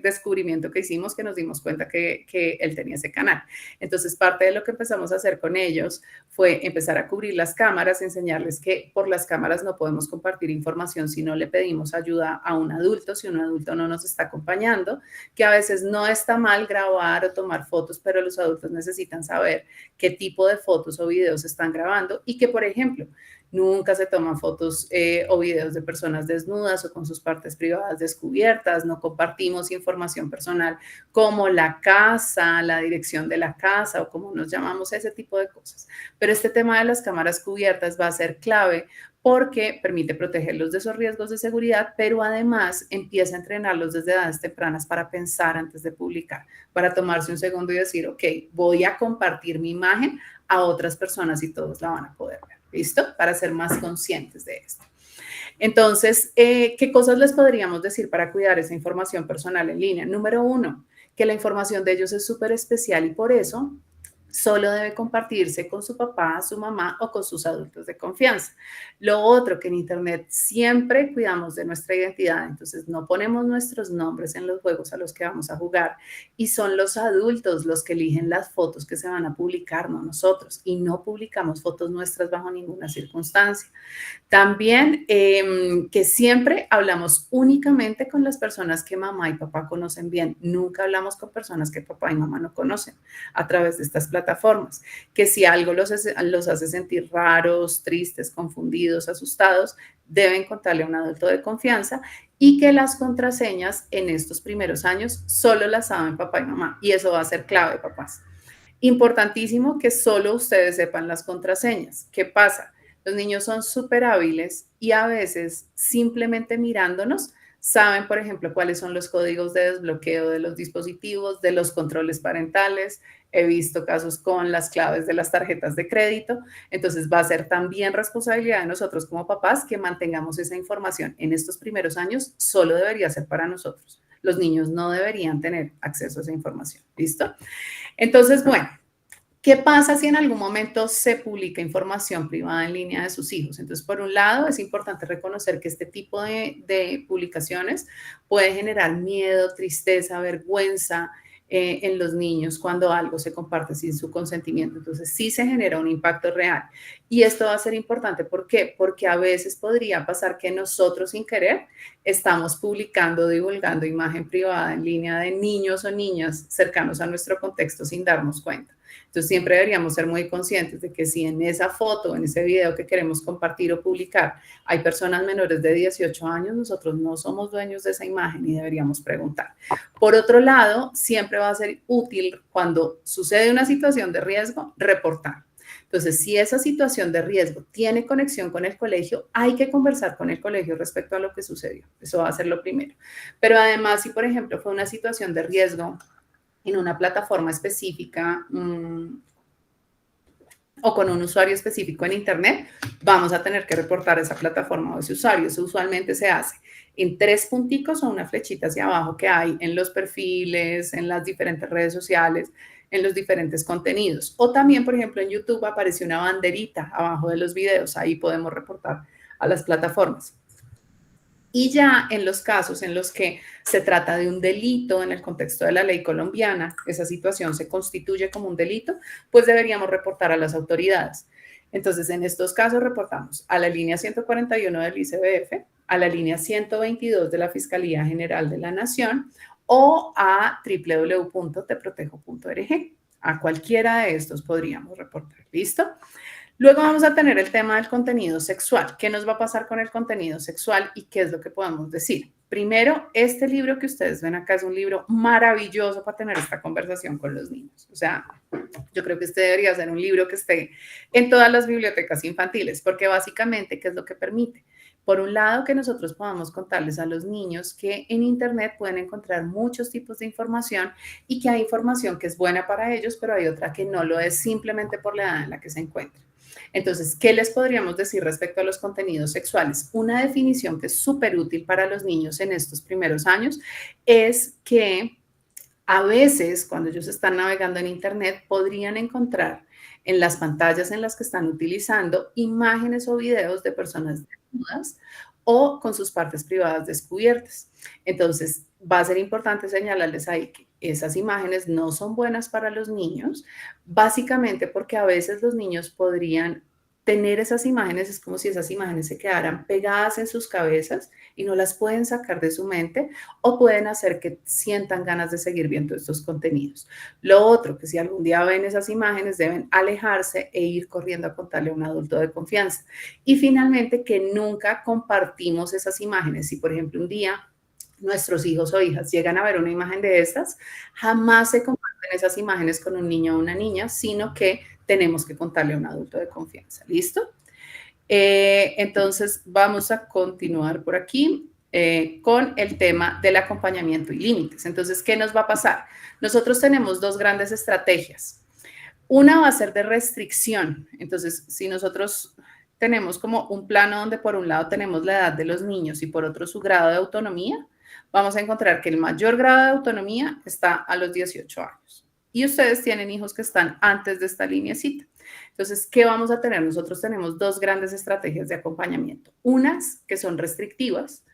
descubrimiento que hicimos que nos dimos cuenta que él tenía ese canal. Entonces, parte de lo que empezamos a hacer con ellos fue empezar a cubrir las cámaras, enseñarles que por las cámaras no podemos compartir información si no le pedimos ayuda a un adulto, si un adulto no nos está acompañando, que a veces no está mal grabar o tomar fotos, pero los adultos necesitan saber qué tipo de fotos o videos están grabando y que, por ejemplo, nunca se toman fotos o videos de personas desnudas o con sus partes privadas descubiertas, no compartimos información personal como la casa, la dirección de la casa o como nos llamamos, ese tipo de cosas. Pero este tema de las cámaras cubiertas va a ser clave porque permite protegerlos de esos riesgos de seguridad, pero además empieza a entrenarlos desde edades tempranas para pensar antes de publicar, para tomarse un segundo y decir, ok, voy a compartir mi imagen a otras personas y todos la van a poder ver. ¿listo? Para ser más conscientes de esto. Entonces, ¿qué cosas les podríamos decir para cuidar esa información personal en línea? Número 1, que la información de ellos es súper especial y por eso solo debe compartirse con su papá, su mamá o con sus adultos de confianza. Lo otro, que en Internet siempre cuidamos de nuestra identidad, entonces no ponemos nuestros nombres en los juegos a los que vamos a jugar y son los adultos los que eligen las fotos que se van a publicar, no nosotros, y no publicamos fotos nuestras bajo ninguna circunstancia. También que siempre hablamos únicamente con las personas que mamá y papá conocen bien. Nunca hablamos con personas que papá y mamá no conocen a través de estas plataformas. Que si algo los hace sentir raros, tristes, confundidos, asustados, deben contarle a un adulto de confianza y que las contraseñas en estos primeros años solo las saben papá y mamá. Y eso va a ser clave, papás. Importantísimo que solo ustedes sepan las contraseñas. ¿Qué pasa? Los niños son súper hábiles y a veces simplemente mirándonos saben, por ejemplo, cuáles son los códigos de desbloqueo de los dispositivos, de los controles parentales. He visto casos con las claves de las tarjetas de crédito. Entonces va a ser también responsabilidad de nosotros como papás que mantengamos esa información. En estos primeros años solo debería ser para nosotros. Los niños no deberían tener acceso a esa información. ¿Listo? Entonces, bueno. ¿Qué pasa si en algún momento se publica información privada en línea de sus hijos? Entonces, por un lado, es importante reconocer que este tipo de publicaciones puede generar miedo, tristeza, vergüenza en los niños cuando algo se comparte sin su consentimiento. Entonces, sí se genera un impacto real. Y esto va a ser importante. ¿Por qué? Porque a veces podría pasar que nosotros sin querer estamos publicando, divulgando imagen privada en línea de niños o niñas cercanos a nuestro contexto sin darnos cuenta. Entonces, siempre deberíamos ser muy conscientes de que si en esa foto, en ese video que queremos compartir o publicar, hay personas menores de 18 años, nosotros no somos dueños de esa imagen y deberíamos preguntar. Por otro lado, siempre va a ser útil cuando sucede una situación de riesgo, reportar. Entonces, si esa situación de riesgo tiene conexión con el colegio, hay que conversar con el colegio respecto a lo que sucedió. Eso va a ser lo primero. Pero además, si por ejemplo fue una situación de riesgo en una plataforma específica o con un usuario específico en Internet, vamos a tener que reportar esa plataforma o ese usuario. Eso usualmente se hace en 3 punticos o una flechita hacia abajo que hay en los perfiles, en las diferentes redes sociales, en los diferentes contenidos. O también, por ejemplo, en YouTube aparece una banderita abajo de los videos. Ahí podemos reportar a las plataformas. Y ya en los casos en los que se trata de un delito en el contexto de la ley colombiana, esa situación se constituye como un delito, pues deberíamos reportar a las autoridades. Entonces, en estos casos reportamos a la línea 141 del ICBF, a la línea 122 de la Fiscalía General de la Nación o a www.teprotejo.org. A cualquiera de estos podríamos reportar. ¿Listo? Luego vamos a tener el tema del contenido sexual. ¿Qué nos va a pasar con el contenido sexual y qué es lo que podemos decir? Primero, este libro que ustedes ven acá es un libro maravilloso para tener esta conversación con los niños. O sea, yo creo que este debería ser un libro que esté en todas las bibliotecas infantiles, porque básicamente, ¿qué es lo que permite? Por un lado, que nosotros podamos contarles a los niños que en Internet pueden encontrar muchos tipos de información y que hay información que es buena para ellos, pero hay otra que no lo es simplemente por la edad en la que se encuentran. Entonces, ¿qué les podríamos decir respecto a los contenidos sexuales? Una definición que es súper útil para los niños en estos primeros años es que a veces cuando ellos están navegando en Internet podrían encontrar en las pantallas en las que están utilizando imágenes o videos de personas desnudas o con sus partes privadas descubiertas. Entonces, va a ser importante señalarles ahí que esas imágenes no son buenas para los niños, básicamente porque a veces los niños podrían tener esas imágenes, es como si esas imágenes se quedaran pegadas en sus cabezas y no las pueden sacar de su mente o pueden hacer que sientan ganas de seguir viendo estos contenidos. Lo otro, que si algún día ven esas imágenes deben alejarse e ir corriendo a contarle a un adulto de confianza. Y finalmente, que nunca compartimos esas imágenes. Si por ejemplo un día nuestros hijos o hijas llegan a ver una imagen de estas, jamás se comparten esas imágenes con un niño o una niña, sino que tenemos que contarle a un adulto de confianza. ¿Listo? Entonces, vamos a continuar por aquí con el tema del acompañamiento y límites. Entonces, ¿qué nos va a pasar? Nosotros tenemos 2 grandes estrategias. Una va a ser de restricción. Entonces, si nosotros tenemos como un plano donde por un lado tenemos la edad de los niños y por otro su grado de autonomía, vamos a encontrar que el mayor grado de autonomía está a los 18 años. Y ustedes tienen hijos que están antes de esta lineecita. Entonces, ¿qué vamos a tener? Nosotros tenemos dos grandes estrategias de acompañamiento. Unas que son restrictivas,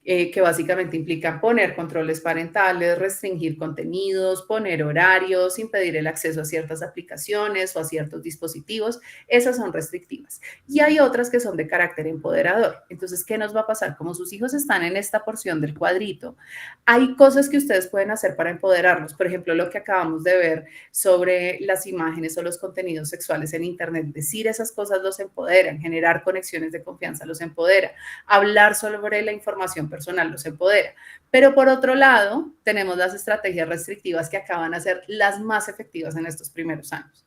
que básicamente implican poner controles parentales, restringir contenidos, poner horarios, impedir el acceso a ciertas aplicaciones o a ciertos dispositivos. Esas son restrictivas. Y hay otras que son de carácter empoderador. Entonces, ¿qué nos va a pasar? Como sus hijos están en esta porción del cuadrito, hay cosas que ustedes pueden hacer para empoderarlos. Por ejemplo, lo que acabamos de ver sobre las imágenes o los contenidos sexuales en Internet. Decir esas cosas los empoderan, generar conexiones de confianza los empodera, hablar sobre la información personal los empodera. Pero por otro lado, tenemos las estrategias restrictivas que acaban a ser las más efectivas en estos primeros años.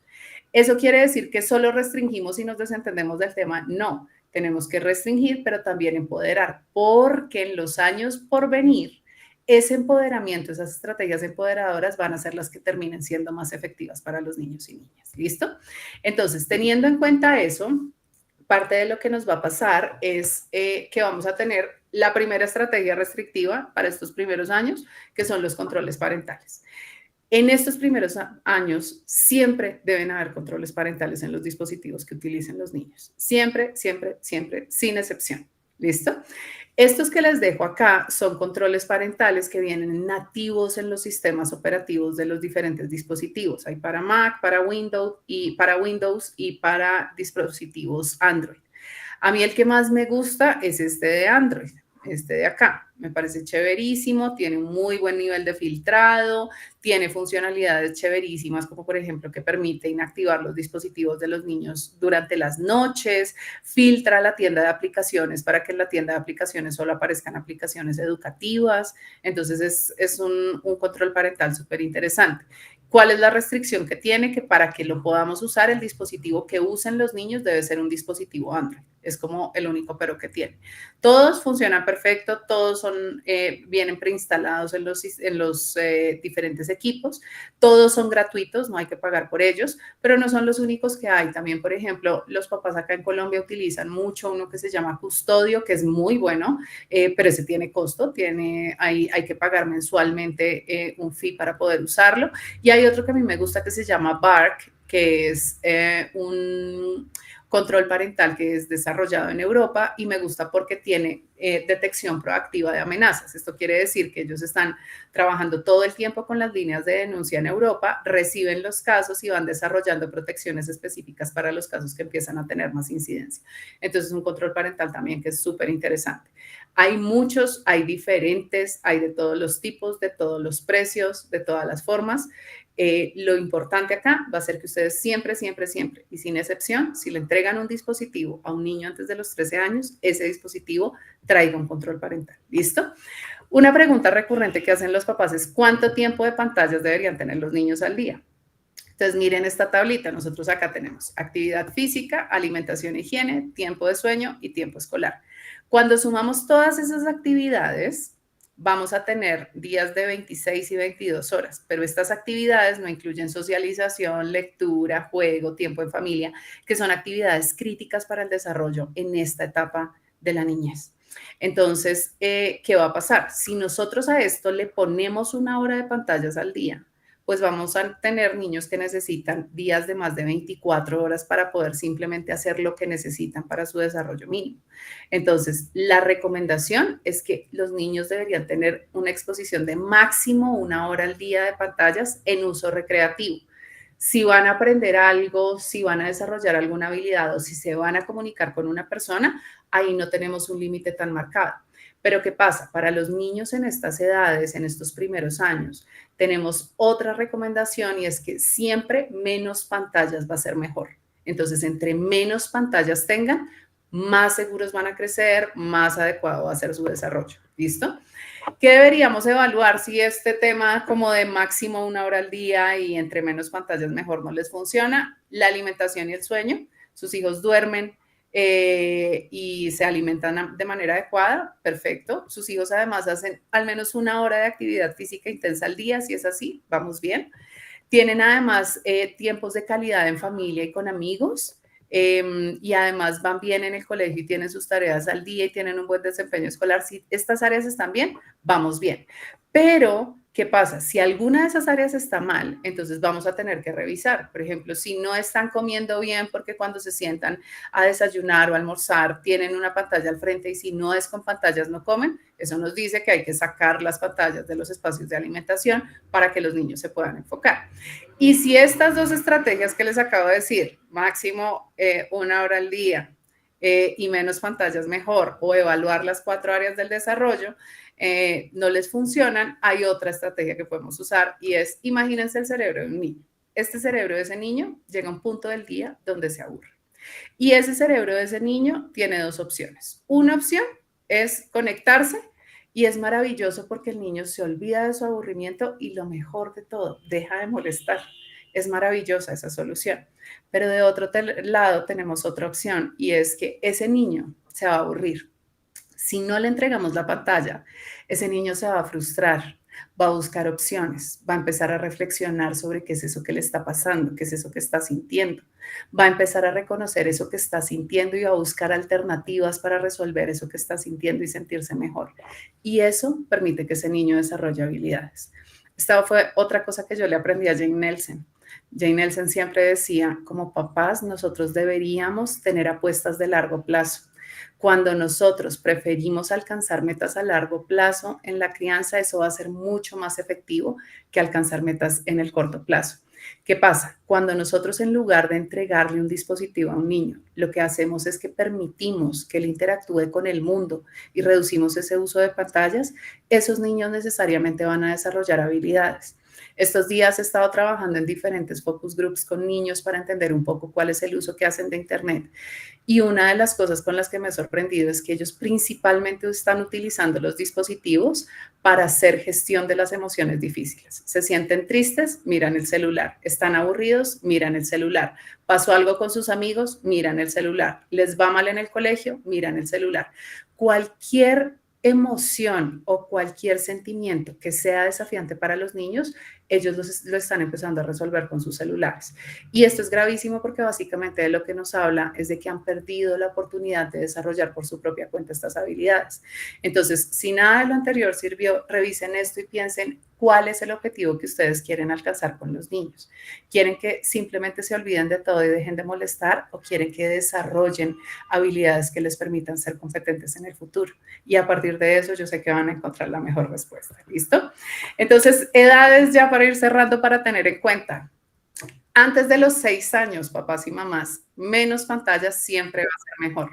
¿Eso quiere decir que solo restringimos y nos desentendemos del tema? No, tenemos que restringir, pero también empoderar, porque en los años por venir, ese empoderamiento, esas estrategias empoderadoras van a ser las que terminen siendo más efectivas para los niños y niñas. ¿Listo? Entonces, teniendo en cuenta eso, parte de lo que nos va a pasar es que vamos a tener la primera estrategia restrictiva para estos primeros años, que son los controles parentales. En estos primeros años siempre deben haber controles parentales en los dispositivos que utilicen los niños. Siempre, siempre, siempre, sin excepción. ¿Listo? Estos que les dejo acá son controles parentales que vienen nativos en los sistemas operativos de los diferentes dispositivos. Hay para Mac, para Windows y para dispositivos Android. A mí el que más me gusta es este de Android, este de acá. Me parece chéverísimo, tiene un muy buen nivel de filtrado, tiene funcionalidades chéverísimas como por ejemplo que permite inactivar los dispositivos de los niños durante las noches, filtra la tienda de aplicaciones para que en la tienda de aplicaciones solo aparezcan aplicaciones educativas. Entonces es un control parental súper interesante. ¿Cuál es la restricción que tiene? Que para que lo podamos usar, el dispositivo que usen los niños debe ser un dispositivo Android. Es como el único pero que tiene. Todos funcionan perfecto, todos vienen preinstalados en los diferentes equipos, todos son gratuitos, no hay que pagar por ellos, pero no son los únicos que hay. También, por ejemplo, los papás acá en Colombia utilizan mucho uno que se llama Custodio, que es muy bueno, pero ese tiene costo, hay que pagar mensualmente un fee para poder usarlo. Y hay otro que a mí me gusta que se llama Bark, que es un control parental que es desarrollado en Europa y me gusta porque tiene detección proactiva de amenazas. Esto quiere decir que ellos están trabajando todo el tiempo con las líneas de denuncia en Europa, reciben los casos y van desarrollando protecciones específicas para los casos que empiezan a tener más incidencia. Entonces, un control parental también que es súper interesante. Hay muchos, hay diferentes, hay de todos los tipos, de todos los precios, de todas las formas. Lo importante acá va a ser que ustedes siempre, siempre, siempre, y sin excepción, si le entregan un dispositivo a un niño antes de los 13 años, ese dispositivo traiga un control parental. ¿Listo? Una pregunta recurrente que hacen los papás es ¿cuánto tiempo de pantallas deberían tener los niños al día? Entonces, miren esta tablita. Nosotros acá tenemos actividad física, alimentación, higiene, tiempo de sueño y tiempo escolar. Cuando sumamos todas esas actividades, vamos a tener días de 26 y 22 horas, pero estas actividades no incluyen socialización, lectura, juego, tiempo en familia, que son actividades críticas para el desarrollo en esta etapa de la niñez. Entonces, ¿qué va a pasar? Si nosotros a esto le ponemos 1 hora de pantallas al día, pues vamos a tener niños que necesitan días de más de 24 horas para poder simplemente hacer lo que necesitan para su desarrollo mínimo. Entonces, la recomendación es que los niños deberían tener una exposición de máximo 1 hora al día de pantallas en uso recreativo. Si van a aprender algo, si van a desarrollar alguna habilidad o si se van a comunicar con una persona, ahí no tenemos un límite tan marcado. Pero ¿qué pasa? Para los niños en estas edades, en estos primeros años, tenemos otra recomendación y es que siempre menos pantallas va a ser mejor. Entonces, entre menos pantallas tengan, más seguros van a crecer, más adecuado va a ser su desarrollo. ¿Listo? ¿Qué deberíamos evaluar si este tema como de máximo 1 hora al día y entre menos pantallas mejor no les funciona? La alimentación y el sueño. Sus hijos duermen y se alimentan de manera adecuada, perfecto. Sus hijos además hacen al menos 1 hora de actividad física intensa al día, si es así, vamos bien. Tienen además tiempos de calidad en familia y con amigos. y además van bien en el colegio y tienen sus tareas al día y tienen un buen desempeño escolar, si estas áreas están bien, vamos bien. Pero, ¿qué pasa? Si alguna de esas áreas está mal, entonces vamos a tener que revisar. Por ejemplo, si no están comiendo bien porque cuando se sientan a desayunar o almorzar tienen una pantalla al frente y si no es con pantallas no comen, eso nos dice que hay que sacar las pantallas de los espacios de alimentación para que los niños se puedan enfocar. Y si estas dos estrategias que les acabo de decir, máximo 1 hora al día y menos pantallas mejor, o evaluar las 4 áreas del desarrollo, no les funcionan, hay otra estrategia que podemos usar y es, imagínense el cerebro de un niño. Este cerebro de ese niño llega a un punto del día donde se aburre. Y ese cerebro de ese niño tiene 2 opciones. Una opción es conectarse y es maravilloso porque el niño se olvida de su aburrimiento y lo mejor de todo, deja de molestar. Es maravillosa esa solución. Pero de otro lado tenemos otra opción y es que ese niño se va a aburrir. Si no le entregamos la pantalla, ese niño se va a frustrar, va a buscar opciones, va a empezar a reflexionar sobre qué es eso que le está pasando, qué es eso que está sintiendo, va a empezar a reconocer eso que está sintiendo y va a buscar alternativas para resolver eso que está sintiendo y sentirse mejor. Y eso permite que ese niño desarrolle habilidades. Esta fue otra cosa que yo le aprendí a Jane Nelson. Jane Nelson siempre decía, como papás, nosotros deberíamos tener apuestas de largo plazo. Cuando nosotros preferimos alcanzar metas a largo plazo en la crianza, eso va a ser mucho más efectivo que alcanzar metas en el corto plazo. ¿Qué pasa? Cuando nosotros en lugar de entregarle un dispositivo a un niño, lo que hacemos es que permitimos que él interactúe con el mundo y reducimos ese uso de pantallas, esos niños necesariamente van a desarrollar habilidades. Estos días he estado trabajando en diferentes focus groups con niños para entender un poco cuál es el uso que hacen de Internet. Y una de las cosas con las que me he sorprendido es que ellos principalmente están utilizando los dispositivos para hacer gestión de las emociones difíciles. Se sienten tristes, miran el celular. Están aburridos, miran el celular. Pasó algo con sus amigos, miran el celular. Les va mal en el colegio, miran el celular. Cualquier emoción o cualquier sentimiento que sea desafiante para los niños, ellos lo están empezando a resolver con sus celulares. Y esto es gravísimo porque básicamente de lo que nos habla es de que han perdido la oportunidad de desarrollar por su propia cuenta estas habilidades. Entonces, si nada de lo anterior sirvió, revisen esto y piensen cuál es el objetivo que ustedes quieren alcanzar con los niños. ¿Quieren que simplemente se olviden de todo y dejen de molestar o quieren que desarrollen habilidades que les permitan ser competentes en el futuro? Y a partir de eso yo sé que van a encontrar la mejor respuesta. ¿Listo? Entonces, edades ya para ir cerrando para tener en cuenta. Antes de los 6 años, papás y mamás, menos pantallas siempre va a ser mejor.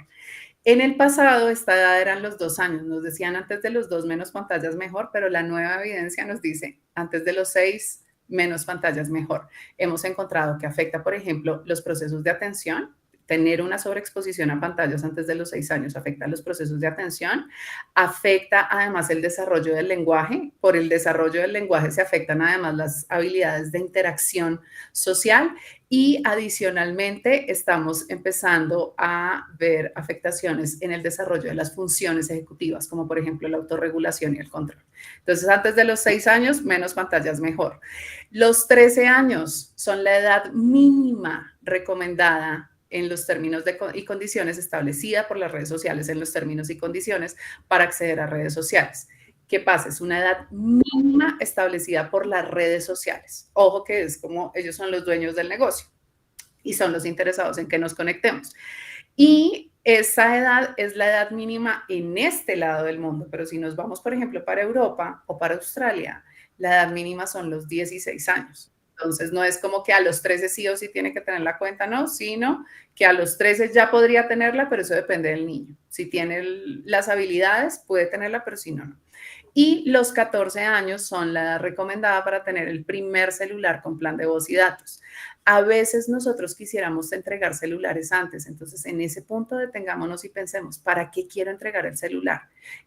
En el pasado, esta edad eran los 2 años. Nos decían antes de los 2, menos pantallas mejor, pero la nueva evidencia nos dice antes de los 6, menos pantallas mejor. Hemos encontrado que afecta, por ejemplo, los procesos de atención. Tener una sobreexposición a pantallas antes de los 6 años afecta los procesos de atención, afecta además el desarrollo del lenguaje. Por el desarrollo del lenguaje se afectan además las habilidades de interacción social y adicionalmente estamos empezando a ver afectaciones en el desarrollo de las funciones ejecutivas, como por ejemplo la autorregulación y el control. Entonces, antes de los 6 años, menos pantallas mejor. Los 13 años son la edad mínima recomendada en los términos y condiciones establecida por las redes sociales en los términos y condiciones para acceder a redes sociales. ¿Qué pasa? Es una edad mínima establecida por las redes sociales. Ojo que es como ellos son los dueños del negocio y son los interesados en que nos conectemos. Y esa edad es la edad mínima en este lado del mundo, pero si nos vamos, por ejemplo, para Europa o para Australia, la edad mínima son los 16 años. Entonces, no es como que a los 13 sí o sí tiene que tener la cuenta, no, sino que a los 13 ya podría tenerla, pero eso depende del niño. Si tiene las habilidades, puede tenerla, pero si no, no. Y los 14 años son la edad recomendada para tener el primer celular con plan de voz y datos. A veces nosotros quisiéramos entregar celulares antes, entonces en ese punto detengámonos y pensemos, ¿para qué quiero entregar el celular?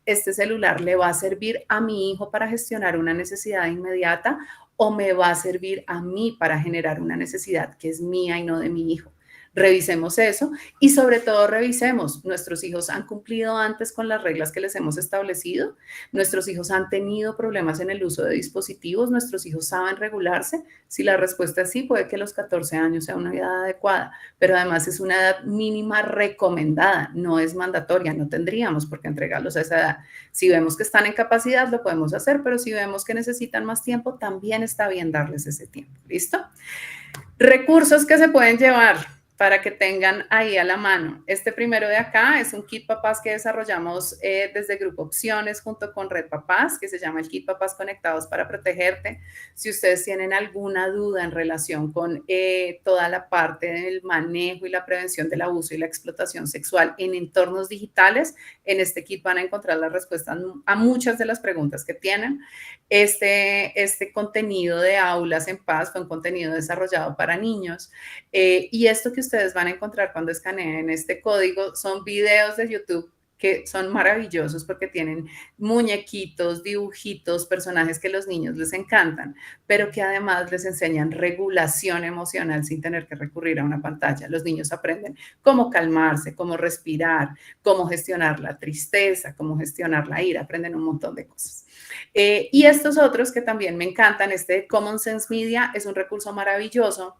¿Este celular le va a servir a mi hijo para gestionar una necesidad inmediata o me va a servir a mí para generar una necesidad que es mía y no de mi hijo? Revisemos eso y sobre todo revisemos, ¿nuestros hijos han cumplido antes con las reglas que les hemos establecido? ¿Nuestros hijos han tenido problemas en el uso de dispositivos? ¿Nuestros hijos saben regularse? Si la respuesta es sí, puede que los 14 años sea una edad adecuada, pero además es una edad mínima recomendada, no es mandatoria, no tendríamos por qué entregarlos a esa edad. Si vemos que están en capacidad, lo podemos hacer, pero si vemos que necesitan más tiempo, también está bien darles ese tiempo. ¿Listo? Recursos que se pueden llevar para que tengan ahí a la mano. Este primero de acá es un kit papás que desarrollamos desde Grupo Opciones junto con Red Papás, que se llama el kit Papás Conectados para Protegerte. Si ustedes tienen alguna duda en relación con toda la parte del manejo y la prevención del abuso y la explotación sexual en entornos digitales, en este kit van a encontrar las respuestas a muchas de las preguntas que tienen. Este contenido de Aulas en Paz fue un contenido desarrollado para niños y esto que ustedes van a encontrar cuando escaneen este código son videos de YouTube que son maravillosos porque tienen muñequitos, dibujitos, personajes que a los niños les encantan, pero que además les enseñan regulación emocional sin tener que recurrir a una pantalla. Los niños aprenden cómo calmarse, cómo respirar, cómo gestionar la tristeza, cómo gestionar la ira, aprenden un montón de cosas. Y estos otros que también me encantan, este de Common Sense Media es un recurso maravilloso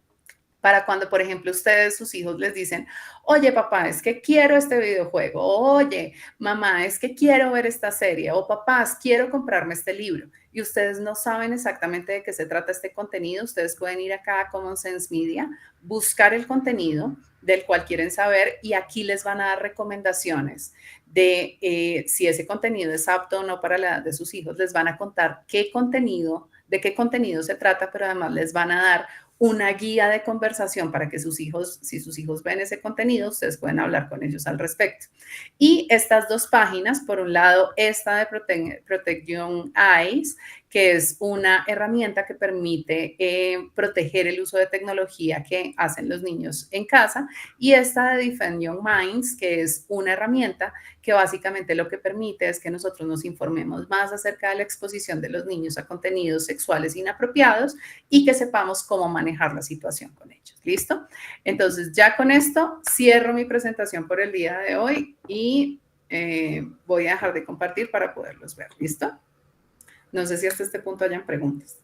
para cuando, por ejemplo, ustedes, sus hijos les dicen, oye, papá, es que quiero este videojuego, oye, mamá, es que quiero ver esta serie, o papás, quiero comprarme este libro, y ustedes no saben exactamente de qué se trata este contenido, ustedes pueden ir acá a Common Sense Media, buscar el contenido del cual quieren saber, y aquí les van a dar recomendaciones de si ese contenido es apto o no para la edad de sus hijos, les van a contar qué contenido, de qué contenido se trata, pero además les van a dar una guía de conversación para que sus hijos, si sus hijos ven ese contenido, ustedes pueden hablar con ellos al respecto. Y estas dos páginas, por un lado, esta de Protect Young Eyes, que es una herramienta que permite proteger el uso de tecnología que hacen los niños en casa, y esta de Defend Young Minds, que es una herramienta que básicamente lo que permite es que nosotros nos informemos más acerca de la exposición de los niños a contenidos sexuales inapropiados y que sepamos cómo manejar la situación con ellos. ¿Listo? Entonces, ya con esto cierro mi presentación por el día de hoy y voy a dejar de compartir para poderlos ver. ¿Listo? No sé si hasta este punto hayan preguntas.